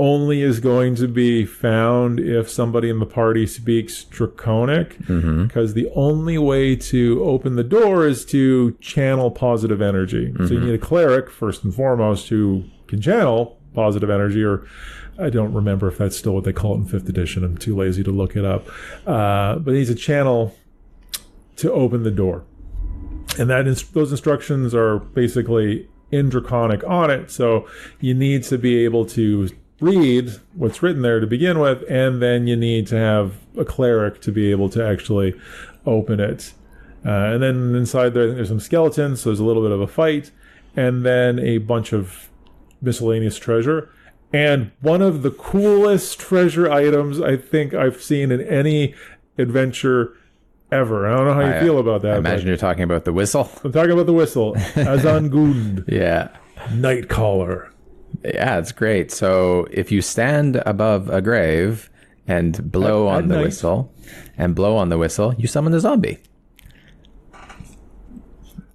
only is going to be found if somebody in the party speaks Draconic, because the only way to open the door is to channel positive energy. So you need a cleric, first and foremost, who can channel positive energy, or I don't remember if that's still what they call it in 5th edition. I'm too lazy to look it up. But it needs a channel to open the door. And those instructions are basically in Draconic on it. So you need to be able to read what's written there to begin with, and then you need to have a cleric to be able to actually open it. And then inside there's some skeletons, so there's a little bit of a fight, and then a bunch of miscellaneous treasure. And one of the coolest treasure items I think I've seen in any adventure ever. I don't know how you feel about that. I imagine you're talking about the whistle. I'm talking about the whistle. Azangund. Yeah. Nightcaller. Yeah, it's great. So if you stand above a grave and blow on the whistle, you summon a zombie.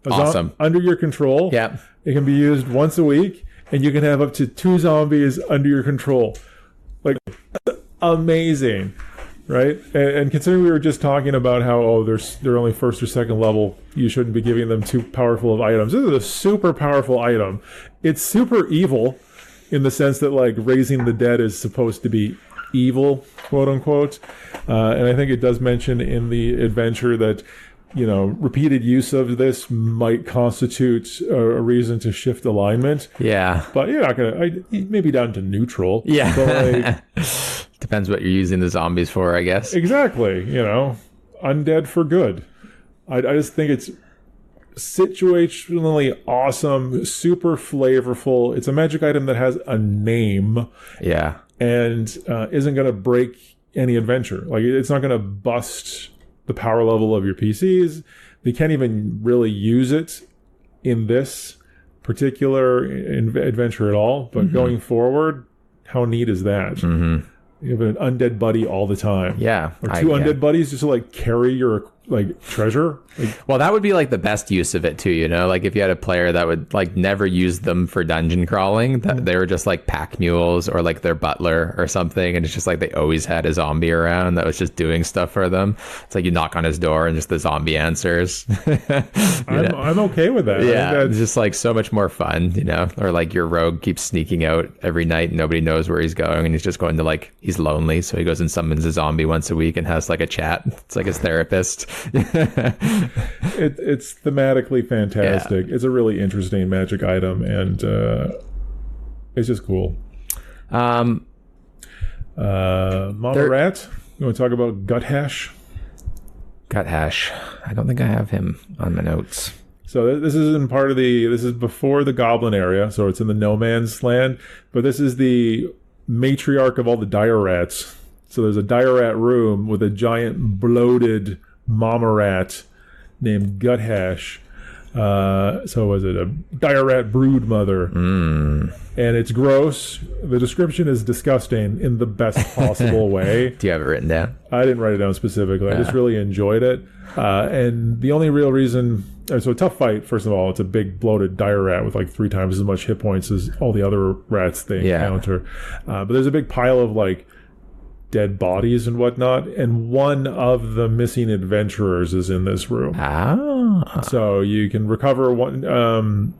Awesome. Under your control. Yeah. It can be used once a week, and you can have up to 2 zombies under your control. Like, amazing, right? And considering we were just talking about how, they're only 1st or 2nd level, you shouldn't be giving them too powerful of items. This is a super powerful item. It's super evil in the sense that, like, raising the dead is supposed to be evil, quote unquote. And I think it does mention in the adventure that, repeated use of this might constitute a reason to shift alignment. Yeah. But you're not going to, maybe down to neutral. Yeah. But depends what you're using the zombies for, I guess. Exactly. Undead for good. I just think it's situationally awesome, super flavorful. It's a magic item that has a name. Yeah. And isn't going to break any adventure. Like, it's not going to bust the power level of your PCs. They can't even really use it in this particular adventure at all. But going forward, how neat is that? You have an undead buddy all the time. Yeah. Or 2 undead buddies just to, like, carry your, like, treasure. Well, that would be, like, the best use of it, too, Like, if you had a player that would, like, never use them for dungeon crawling, that they were just, like, pack mules or, like, their butler or something, and it's just, like, they always had a zombie around that was just doing stuff for them. It's like you knock on his door and just the zombie answers. I'm okay with that. Yeah, it's just, like, so much more fun, Or, like, your rogue keeps sneaking out every night and nobody knows where he's going, and he's just going to, like, he's lonely, so he goes and summons a zombie once a week and has, like, a chat. It's like his therapist. It's thematically fantastic. Yeah. It's a really interesting magic item, and it's just cool. Mama Rat, you want to talk about Gut Hash? Gut Hash. I don't think I have him on my notes. So this is before the Goblin area, so it's in the no man's land, but this is the matriarch of all the dire rats. So there's a dire rat room with a giant bloated mama rat named Guthash. So was it a dire rat brood mother? And it's gross. The description is disgusting in the best possible way. Do you have it written down? I didn't write it down specifically. I just really enjoyed it. And the only real reason... So a tough fight, first of all. It's a big bloated dire rat with like 3 times as much hit points as all the other rats they encounter. But there's a big pile of like dead bodies and whatnot, and one of the missing adventurers is in this room. So you can recover one.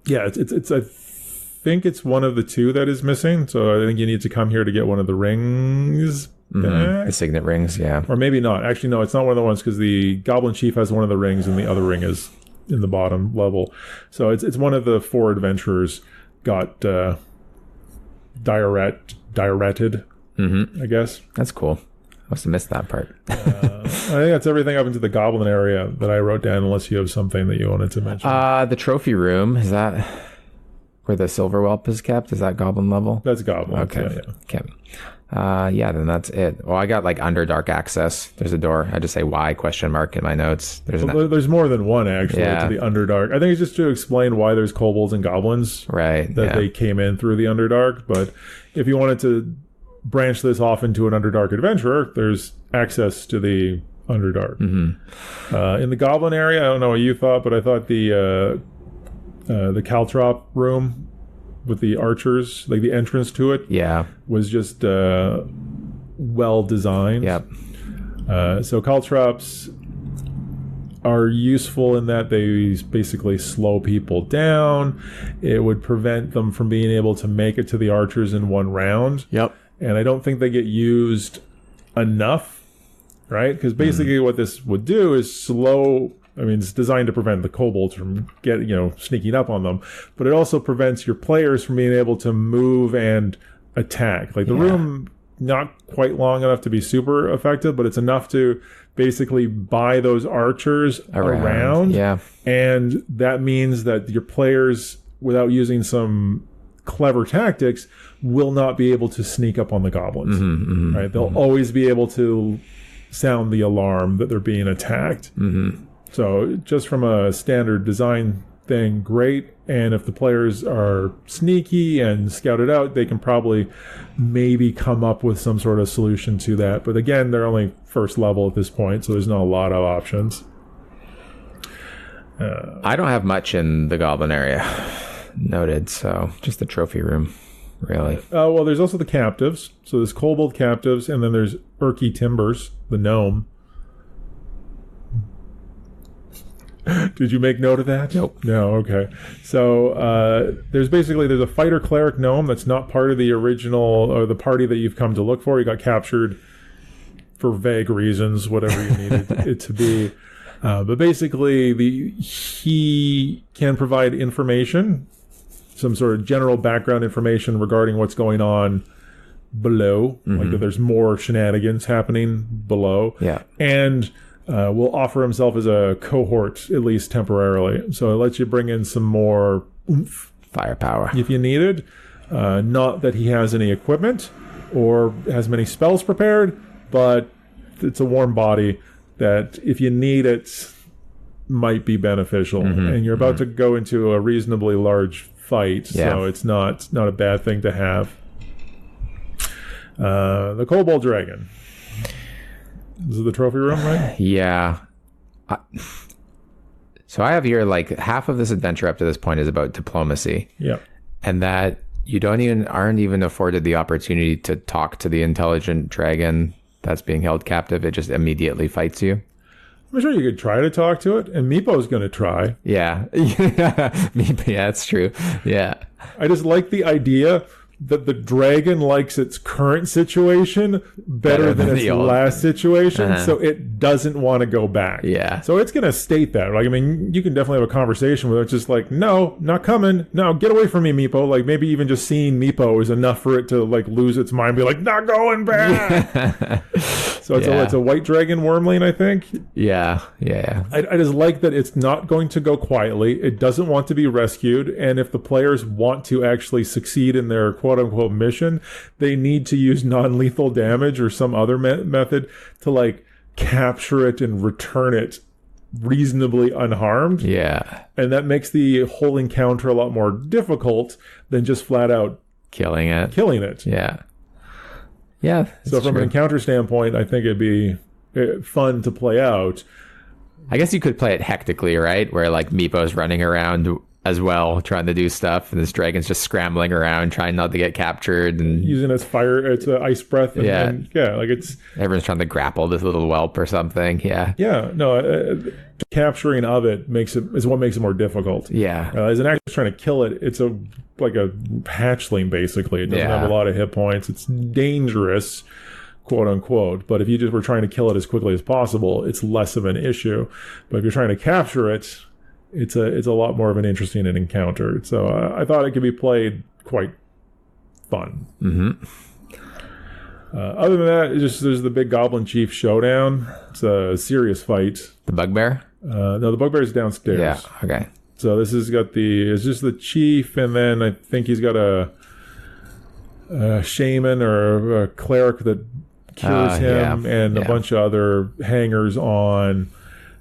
It's I think it's one of the 2 that is missing. So I think you need to come here to get one of the rings. The signet rings, yeah. Or maybe not. Actually, no, it's not one of the ones, because the Goblin Chief has one of the rings and the other ring is in the bottom level. So it's one of the 4 adventurers got dire-ratted, I guess. That's cool. I must have missed that part. I think that's everything up into the Goblin area that I wrote down, unless you have something that you wanted to mention. The trophy room, is that where the silver whelp is kept? Is that Goblin level? That's Goblin. Okay. Okay. Then that's it. Well, I got like Underdark access. There's a door. I just say why ? In my notes. There's more than one actually to the Underdark. I think it's just to explain why there's kobolds and goblins. Right. That they came in through the Underdark. But if you wanted to branch this off into an Underdark adventurer, there's access to the Underdark. In the Goblin area, I don't know what you thought, but I thought the Caltrop room with the archers, like the entrance to it, was just well designed. So caltrops are useful in that they basically slow people down. It would prevent them from being able to make it to the archers in one round. And I don't think they get used enough, right? Because basically what this would do is slow... I mean, it's designed to prevent the kobolds from sneaking up on them, but it also prevents your players from being able to move and attack. Like the room, not quite long enough to be super effective, but it's enough to basically buy those archers around. And that means that your players, without using some clever tactics, will not be able to sneak up on the goblins. Right? They'll always be able to sound the alarm that they're being attacked. So just from a standard design thing, great. And if the players are sneaky and scouted out, they can probably maybe come up with some sort of solution to that. But again, they're only first level at this point, so there's not a lot of options. I don't have much in the Goblin area noted, so just the trophy room, really. Well, there's also the captives. So there's kobold captives, and then there's Urky Timbers, the gnome. Did you make note of that? Nope. No, okay. So there's a fighter cleric gnome that's not part of the original or the party that you've come to look for. He got captured for vague reasons, whatever you needed it to be. But basically, he can provide information, some sort of general background information regarding what's going on below, like that there's more shenanigans happening below. And will offer himself as a cohort, at least temporarily. So it lets you bring in some more oomph, firepower, if you needed. Not that he has any equipment or has many spells prepared, but it's a warm body that, if you need it, might be beneficial. And you're about to go into a reasonably large fight, so it's not a bad thing to have. The Kobold Dragon. This is the trophy room, right? So I have here, like, half of this adventure up to this point is about diplomacy. And that you aren't even afforded the opportunity to talk to the intelligent dragon that's being held captive. It just immediately fights you. I'm sure you could try to talk to it, and Meepo's going to try. Meepo, that's true. I just like the idea that the dragon likes its current situation better than its last situation, so it doesn't want to go back. So it's going to state that. Like, I mean, you can definitely have a conversation with it. It's just like, no, not coming. No, get away from me, Meepo. Like, maybe even just seeing Meepo is enough for it to, like, lose its mind and be like, not going back. So it's a white dragon wormling, I think. I just like that it's not going to go quietly. It doesn't want to be rescued. And if the players want to actually succeed in their quote quote-unquote mission, they need to use non-lethal damage or some other method to, like, capture it and return it reasonably unharmed. Yeah. And that makes the whole encounter a lot more difficult than just flat out killing it. Yeah. Yeah. So from an encounter standpoint, I think it'd be fun to play out. I guess you could play it hectically, right? Where like Meepo's running around as well, trying to do stuff, and this dragon's just scrambling around, trying not to get captured, and using its ice breath. And, like it's everyone's trying to grapple this little whelp or something. Yeah. Yeah. No, capturing of it is what makes it more difficult. Yeah. As an actor trying to kill it, it's like a hatchling basically. It doesn't have a lot of hit points. It's dangerous, quote unquote. But if you just were trying to kill it as quickly as possible, it's less of an issue. But if you're trying to capture it, it's a lot more of an interesting encounter. So I thought it could be played quite fun. Mm-hmm. Other than that, there's the big Goblin Chief showdown. It's a serious fight. The Bugbear? No, the Bugbear's downstairs. Yeah, okay. So this has got it's just the chief, and then I think he's got a shaman or a cleric that cures him, and a bunch of other hangers on.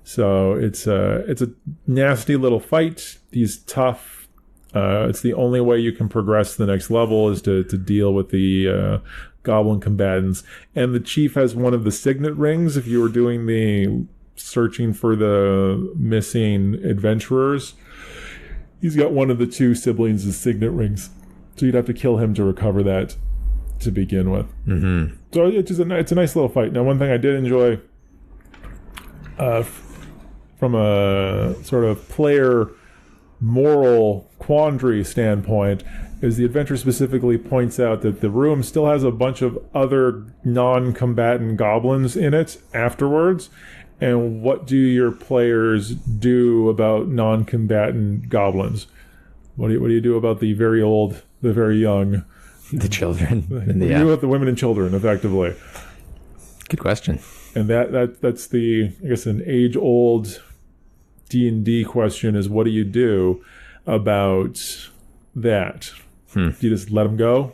So it's a nasty little fight. He's tough. It's the only way you can progress to the next level is to deal with the goblin combatants. And the chief has one of the signet rings. If you were doing the searching for the missing adventurers, he's got one of the two siblings' signet rings. So you'd have to kill him to recover that to begin with. Mm-hmm. So it's a nice little fight. Now, one thing I did enjoy from a sort of player moral quandary standpoint is the adventure specifically points out that the room still has a bunch of other non-combatant goblins in it afterwards. And what do your players do about non-combatant goblins? What do you do about the very old, the very young, the children? What do you do with the women and children, effectively? Good question. And that's the, I guess, an age-old D&D question is, what do you do about that? Do you just let them go?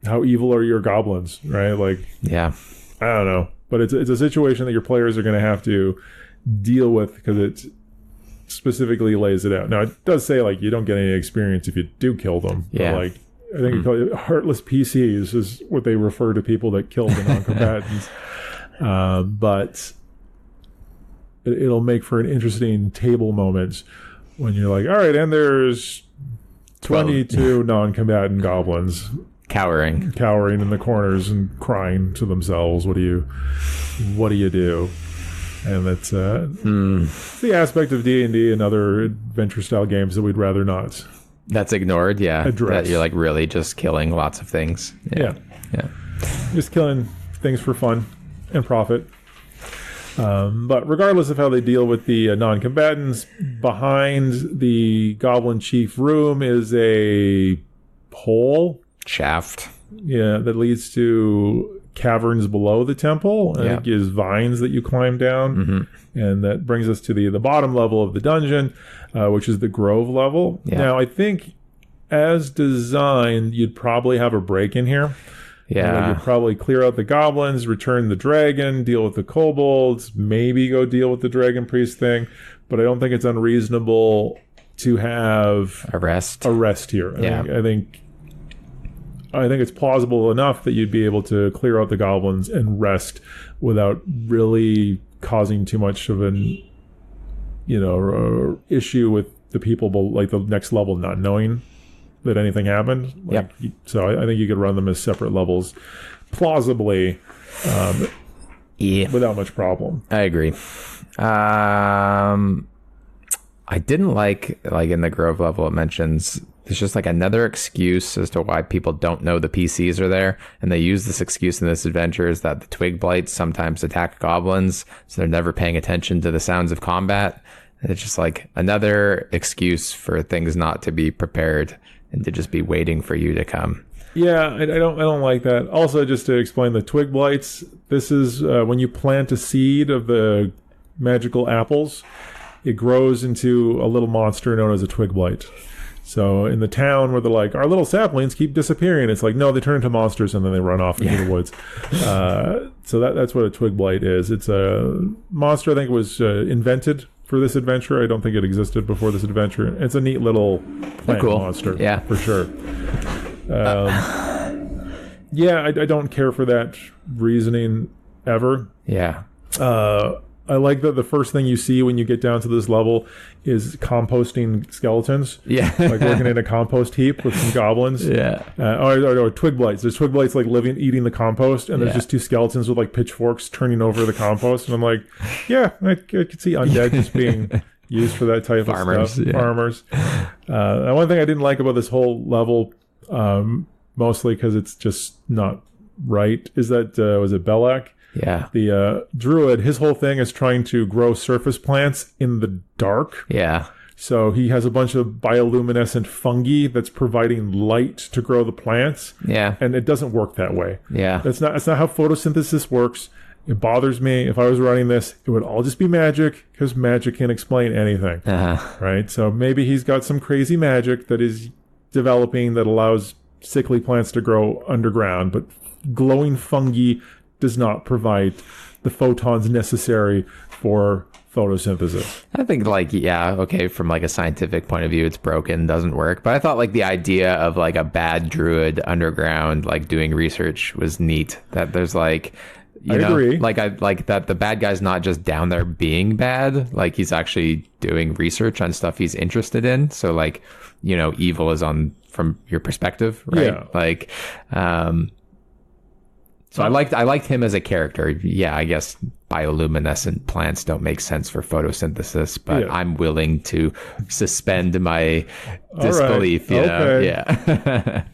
How evil are your goblins, right? Like, yeah, I don't know. But it's a situation that your players are going to have to deal with because it specifically lays it out. Now, it does say, like, you don't get any experience if you do kill them. Yeah. But, like, I think you call it heartless PCs is what they refer to people that kill the non-combatants. But it'll make for an interesting table moment when you're like, all right, and there's 22 non-combatant goblins cowering in the corners and crying to themselves. What do you do? And that's the aspect of D&D and other adventure style games that we'd rather not. That's ignored, yeah. Address. That you're like really just killing lots of things. Yeah. Just killing things for fun and profit. But regardless of how they deal with the non-combatants, behind the Goblin Chief room is a hole. Shaft. Yeah, that leads to caverns below the temple. And it gives vines that you climb down. Mm-hmm. And that brings us to the bottom level of the dungeon, which is the Grove level. Yeah. Now, I think as designed, you'd probably have a break in here. Yeah. You'd probably clear out the goblins, return the dragon, deal with the kobolds, maybe go deal with the dragon priest thing. But I don't think it's unreasonable to have a rest here. I think it's plausible enough that you'd be able to clear out the goblins and rest without really causing too much of an, issue with the people, like the next level not knowing that anything happened. So I think you could run them as separate levels plausibly without much problem. I agree. I didn't like in the Grove level it mentions there's just like another excuse as to why people don't know the PCs are there, and they use this excuse in this adventure is that the twig blights sometimes attack goblins, so they're never paying attention to the sounds of combat. And it's just like another excuse for things not to be prepared and to just be waiting for you to come. Yeah, I don't like that. Also, just to explain the twig blights, this is when you plant a seed of the magical apples, it grows into a little monster known as a twig blight. So in the town where they're like, our little saplings keep disappearing, it's like, no, they turn into monsters and then they run off into the woods. So that's what a twig blight is. It's a monster. I think it was invented for this adventure. I don't think it existed before this adventure. It's a neat little plant monster, for sure. I don't care for that reasoning ever. Yeah. I like that the first thing you see when you get down to this level is composting skeletons. Yeah. Like working in a compost heap with some goblins. Yeah. Or twig blights. There's twig blights like eating the compost, and there's just two skeletons with like pitchforks turning over the compost. And I'm like, I could see undead just being used for that type of stuff. Farmers. One thing I didn't like about this whole level, mostly because it's just not right, is that, was it Belak? Yeah. The druid, his whole thing is trying to grow surface plants in the dark. Yeah. So he has a bunch of bioluminescent fungi that's providing light to grow the plants. Yeah. And it doesn't work that way. Yeah. That's not how photosynthesis works. It bothers me. If I was running this, it would all just be magic, because magic can explain anything. Right? So maybe he's got some crazy magic that is developing that allows sickly plants to grow underground, but glowing fungi does not provide the photons necessary for photosynthesis. I think from like a scientific point of view, it's broken, doesn't work. But I thought like the idea of like a bad druid underground, like doing research was neat. That there's like, I agree. Like I like that the bad guy's not just down there being bad, like he's actually doing research on stuff he's interested in. So like, evil is on from your perspective, right? Yeah. Like, so I liked him as a character. Yeah, I guess bioluminescent plants don't make sense for photosynthesis, but I'm willing to suspend my disbelief. Yeah.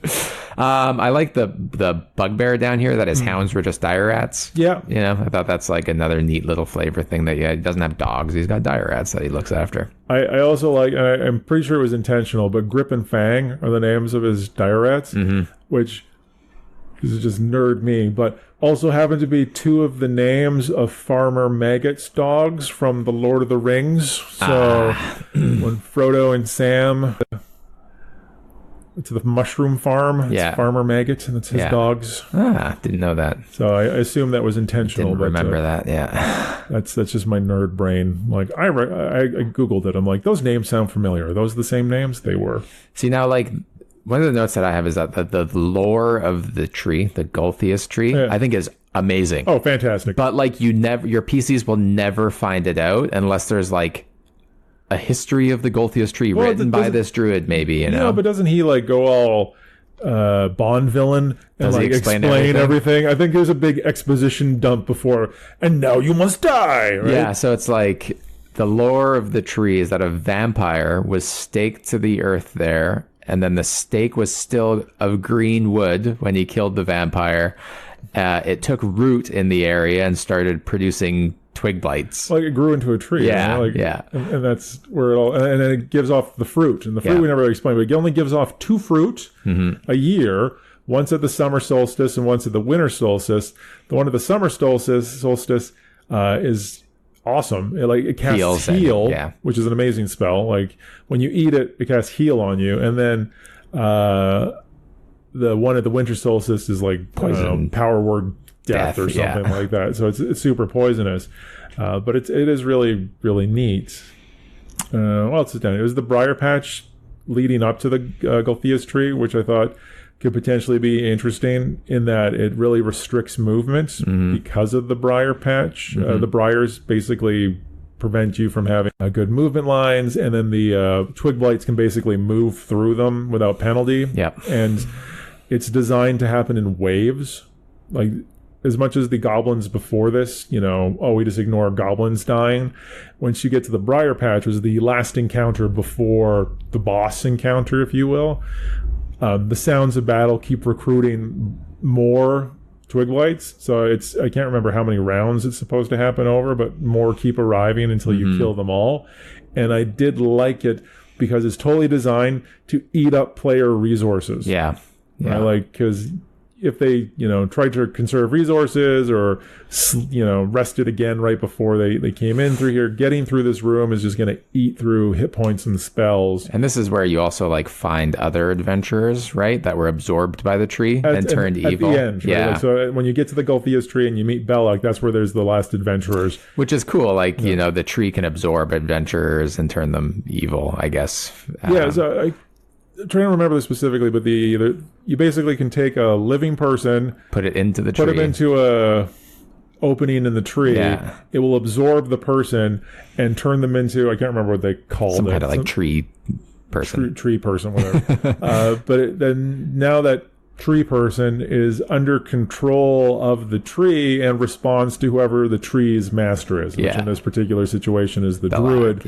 I like the bugbear down here that his hounds were just dire rats. Yeah. I thought that's like another neat little flavor thing that he doesn't have dogs. He's got dire rats that he looks after. I also like, I'm pretty sure it was intentional, but Grip and Fang are the names of his dire rats, which is just nerd me, but also happen to be two of the names of Farmer Maggot's dogs from The Lord of the Rings. So when Frodo and Sam to the mushroom farm, it's Farmer Maggot, and it's his dogs. Didn't know that. So I assume that was intentional. Didn't remember that. Yeah. That's just my nerd brain. Like I Googled it. I'm like, those names sound familiar. Are those the same names? They were. See, now like one of the notes that I have is that the lore of the tree, the Golthius tree, I think is amazing. Oh, fantastic. But like your PCs will never find it out unless there's like a history of the Golthius tree written by this druid, maybe, Yeah, but doesn't he like go all Bond villain and like explain everything? I think there's a big exposition dump before, and now you must die, right? Yeah, so it's like the lore of the tree is that a vampire was staked to the earth there, and then the stake was still of green wood when he killed the vampire. It took root in the area and started producing twig blights. Like it grew into a tree. Yeah, And that's where it all... And then it gives off the fruit. And the fruit we never really explained, but it only gives off 2 fruit a year, once at the summer solstice and once at the winter solstice. The one at the summer solstice is awesome. It casts heal, which is an amazing spell. Like when you eat it, it casts heal on you, and then the one at the winter solstice is like poison, power word death or something like that. So it's super poisonous, but it is really really neat. What else is done? It was the briar patch leading up to the Golthius tree, which I thought could potentially be interesting in that it really restricts movement because of the briar patch. The briars basically prevent you from having good movement lines, and then the twig blights can basically move through them without penalty. And it's designed to happen in waves. Like as much as the goblins before this, we just ignore goblins dying. Once you get to the briar patch, was the last encounter before the boss encounter, if you will. The sounds of battle keep recruiting more twig blights. So I can't remember how many rounds it's supposed to happen over, but more keep arriving until you kill them all. And I did like it because it's totally designed to eat up player resources. Yeah. Right? Like, because if they, tried to conserve resources or, rested again right before they came in through here, getting through this room is just going to eat through hit points and spells. And this is where you also like find other adventurers, right? That were absorbed by the tree and turned evil. At the end, right? Yeah. Like, so when you get to the Gulthia's tree and you meet Belloc, that's where there's the last adventurers. Which is cool. Like, the tree can absorb adventurers and turn them evil, I guess. So I'm trying to remember this specifically, but you basically can take a living person, put it into the tree. Put them into a opening in the tree. Yeah. It will absorb the person and turn them into, I can't remember what they called Some it. kind of like tree person. Tree person, whatever. But then now that tree person is under control of the tree and responds to whoever the tree's master is, which in this particular situation is the Belloc, druid,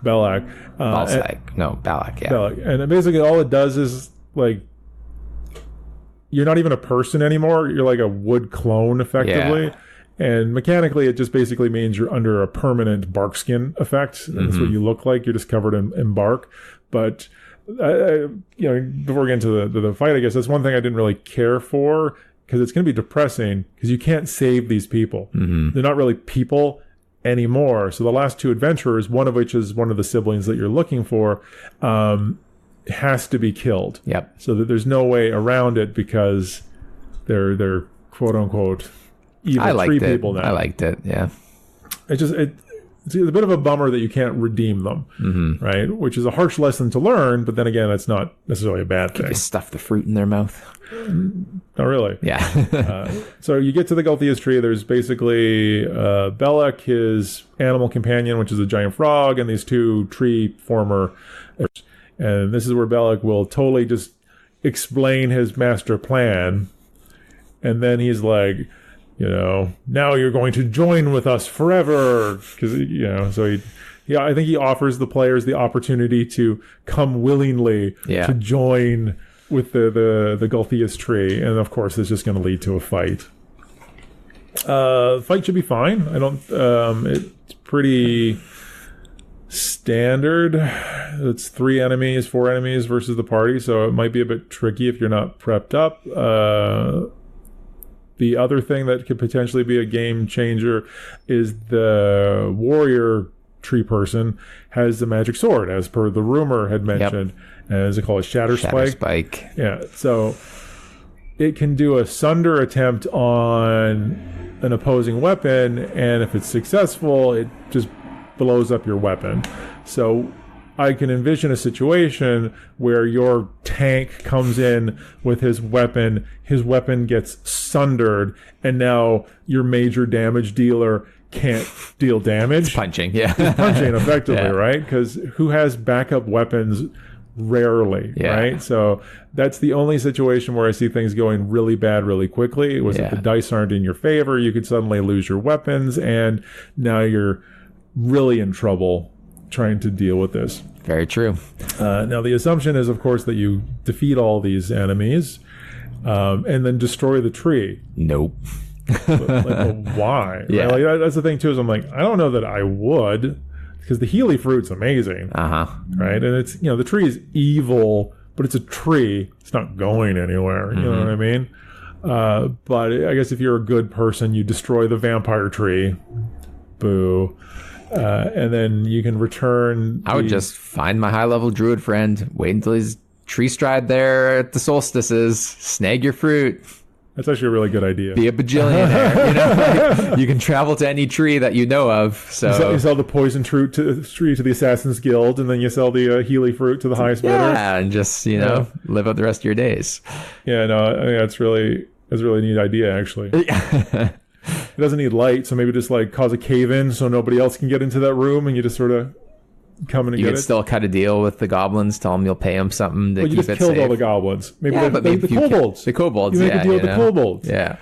Belloc. Belloc, yeah. Belloc. And basically all it does is, like, you're not even a person anymore. You're like a wood clone, effectively. Yeah. And mechanically, it just basically means you're under a permanent bark skin effect. And that's what you look like. You're just covered in bark. But before we get into the fight, I guess that's one thing I didn't really care for, because it's going to be depressing because you can't save these people. They're not really people anymore. So the last two adventurers, one of which is one of the siblings that you're looking for, has to be killed. Yep. So that there's no way around it, because they're quote unquote evil tree people now. I liked it. Yeah. It's a bit of a bummer that you can't redeem them, right? Which is a harsh lesson to learn, but then again, it's not necessarily a bad thing. You stuff the fruit in their mouth. Not really. Yeah. So you get to the Gulthia's tree. There's basically Belloc, his animal companion, which is a giant frog, and these two tree former. And this is where Belloc will totally just explain his master plan. And then he's like, now you're going to join with us forever. Because, so I think he offers the players the opportunity to come willingly to join with the Gulthia's tree. And of course, it's just going to lead to a fight. The fight should be fine. It's pretty standard. It's 4 enemies versus the party. So it might be a bit tricky if you're not prepped up. The other thing that could potentially be a game changer is the warrior tree person has the magic sword, as per the rumor had mentioned. And is it called a Shatter Spike? Yeah. So it can do a sunder attempt on an opposing weapon, and if it's successful, it just blows up your weapon. So I can envision a situation where your tank comes in with his weapon gets sundered, and now your major damage dealer can't deal damage. It's punching, It's punching effectively, right? Because who has backup weapons? Rarely, right? So that's the only situation where I see things going really bad really quickly. It was if the dice aren't in your favor, you could suddenly lose your weapons, and now you're really in trouble trying to deal with this. Very true. Now the assumption is, of course, that you defeat all these enemies and then destroy the tree. Nope. But why? Yeah. Right? Like, that's the thing too, is I'm like, I don't know that I would, because the Healy fruit's amazing. Right? And it's, the tree is evil, but it's a tree. It's not going anywhere. You know what I mean? But I guess if you're a good person, you destroy the vampire tree. Boo. And then you can return. I would just find my high-level druid friend, wait until he's tree stride there at the solstices, snag your fruit. That's actually a really good idea. Be a bajillionaire. You can travel to any tree that you know of. So you sell the poison tree to the Assassin's Guild, and then you sell the Healy fruit to the highest bidder. Yeah, and just live out the rest of your days. Yeah, no, I think that's really a neat idea, actually. It doesn't need light, so maybe just like cause a cave-in so nobody else can get into that room, and you just sort of come in and you get can it. still cut a deal with the goblins, tell them you'll pay them something to keep it safe. You just killed all the goblins. Maybe the kobolds. The kobolds, you make a deal with the kobolds. Yeah.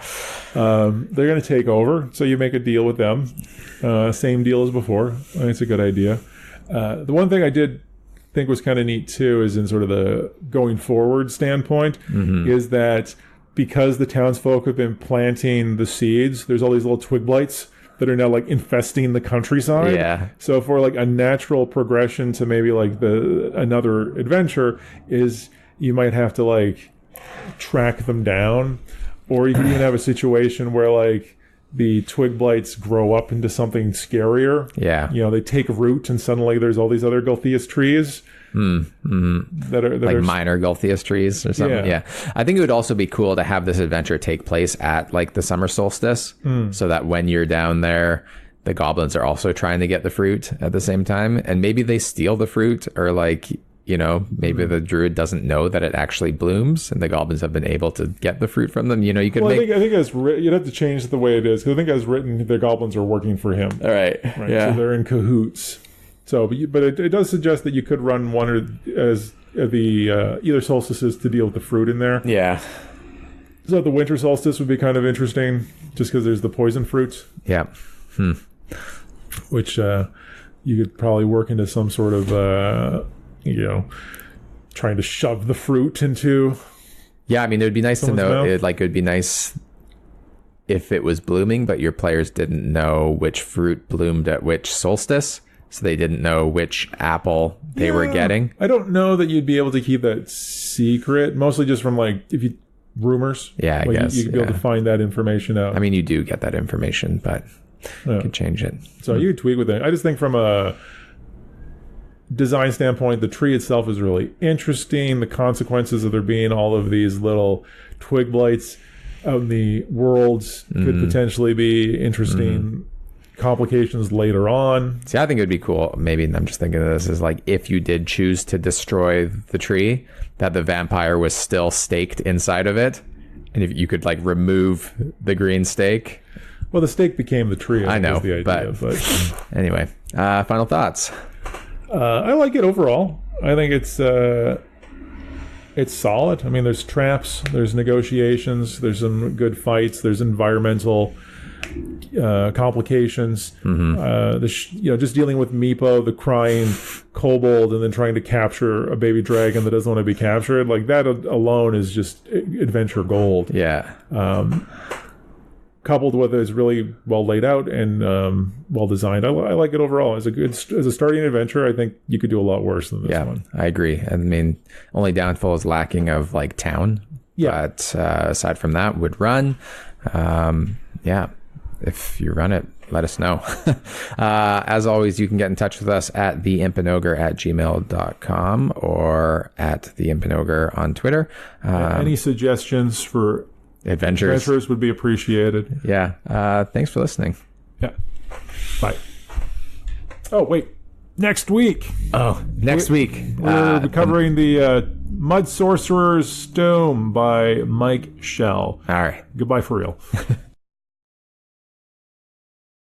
They're going to take over, so you make a deal with them. Same deal as before. I think it's a good idea. The one thing I did think was kind of neat, too, is in sort of the going forward standpoint, is that because the townsfolk have been planting the seeds, there's all these little twig blights that are now like infesting the countryside. Yeah. So for like a natural progression to maybe like another adventure is you might have to like track them down. Or you could even have a situation where like the twig blights grow up into something scarier. Yeah. They take root and suddenly there's all these other Gulthias trees that are like minor Gulthias trees or something. Yeah. I think it would also be cool to have this adventure take place at like the summer solstice, so that when you're down there, the goblins are also trying to get the fruit at the same time, and maybe they steal the fruit, or like, maybe the druid doesn't know that it actually blooms and the goblins have been able to get the fruit from them. You could I think as you'd have to change the way it is, because I think as written, the goblins are working for him. All right. Yeah. So they're in cahoots. So, but it does suggest that you could run one or as the either solstices to deal with the fruit in there. Yeah. So the winter solstice would be kind of interesting, just because there's the poison fruits. Yeah. Which you could probably work into some sort of trying to shove the fruit into. Yeah, I mean, it would be nice to know. It would be nice if it was blooming, but your players didn't know which fruit bloomed at which solstice, so they didn't know which apple they were getting. I don't know that you'd be able to keep that secret, mostly just from rumors. Yeah, I guess. You could be able to find that information out. I mean, you do get that information, but you could change it. So you could tweak with it. I just think from a design standpoint, the tree itself is really interesting. The consequences of there being all of these little twig blights out in the worlds could potentially be interesting complications later on. See, I think it would be cool. Maybe I'm just thinking of this as like, if you did choose to destroy the tree, that the vampire was still staked inside of it, and if you could like remove the green stake. Well, the stake became the tree. I know, the idea, but anyway, final thoughts. I like it overall. I think it's solid. I mean, there's traps, there's negotiations, there's some good fights, there's environmental complications. Just dealing with Meepo, the crying kobold, and then trying to capture a baby dragon that doesn't want to be captured. Like that alone is just adventure gold. Yeah. Coupled with it's really well laid out and well designed. I like it overall as a starting adventure. I think you could do a lot worse than this one. I agree. I mean, only downfall is lacking of like town. Yeah. But aside from that, would run. If you run it, let us know. As always, you can get in touch with us at theimpandogre@gmail.com or at theimpandogre on Twitter. Any suggestions for adventures would be appreciated. Yeah. Thanks for listening. Yeah. Bye. Oh, wait. Next week. Next week. We're covering the Mud Sorcerer's Tome by Mike Shell. All right. Goodbye for real.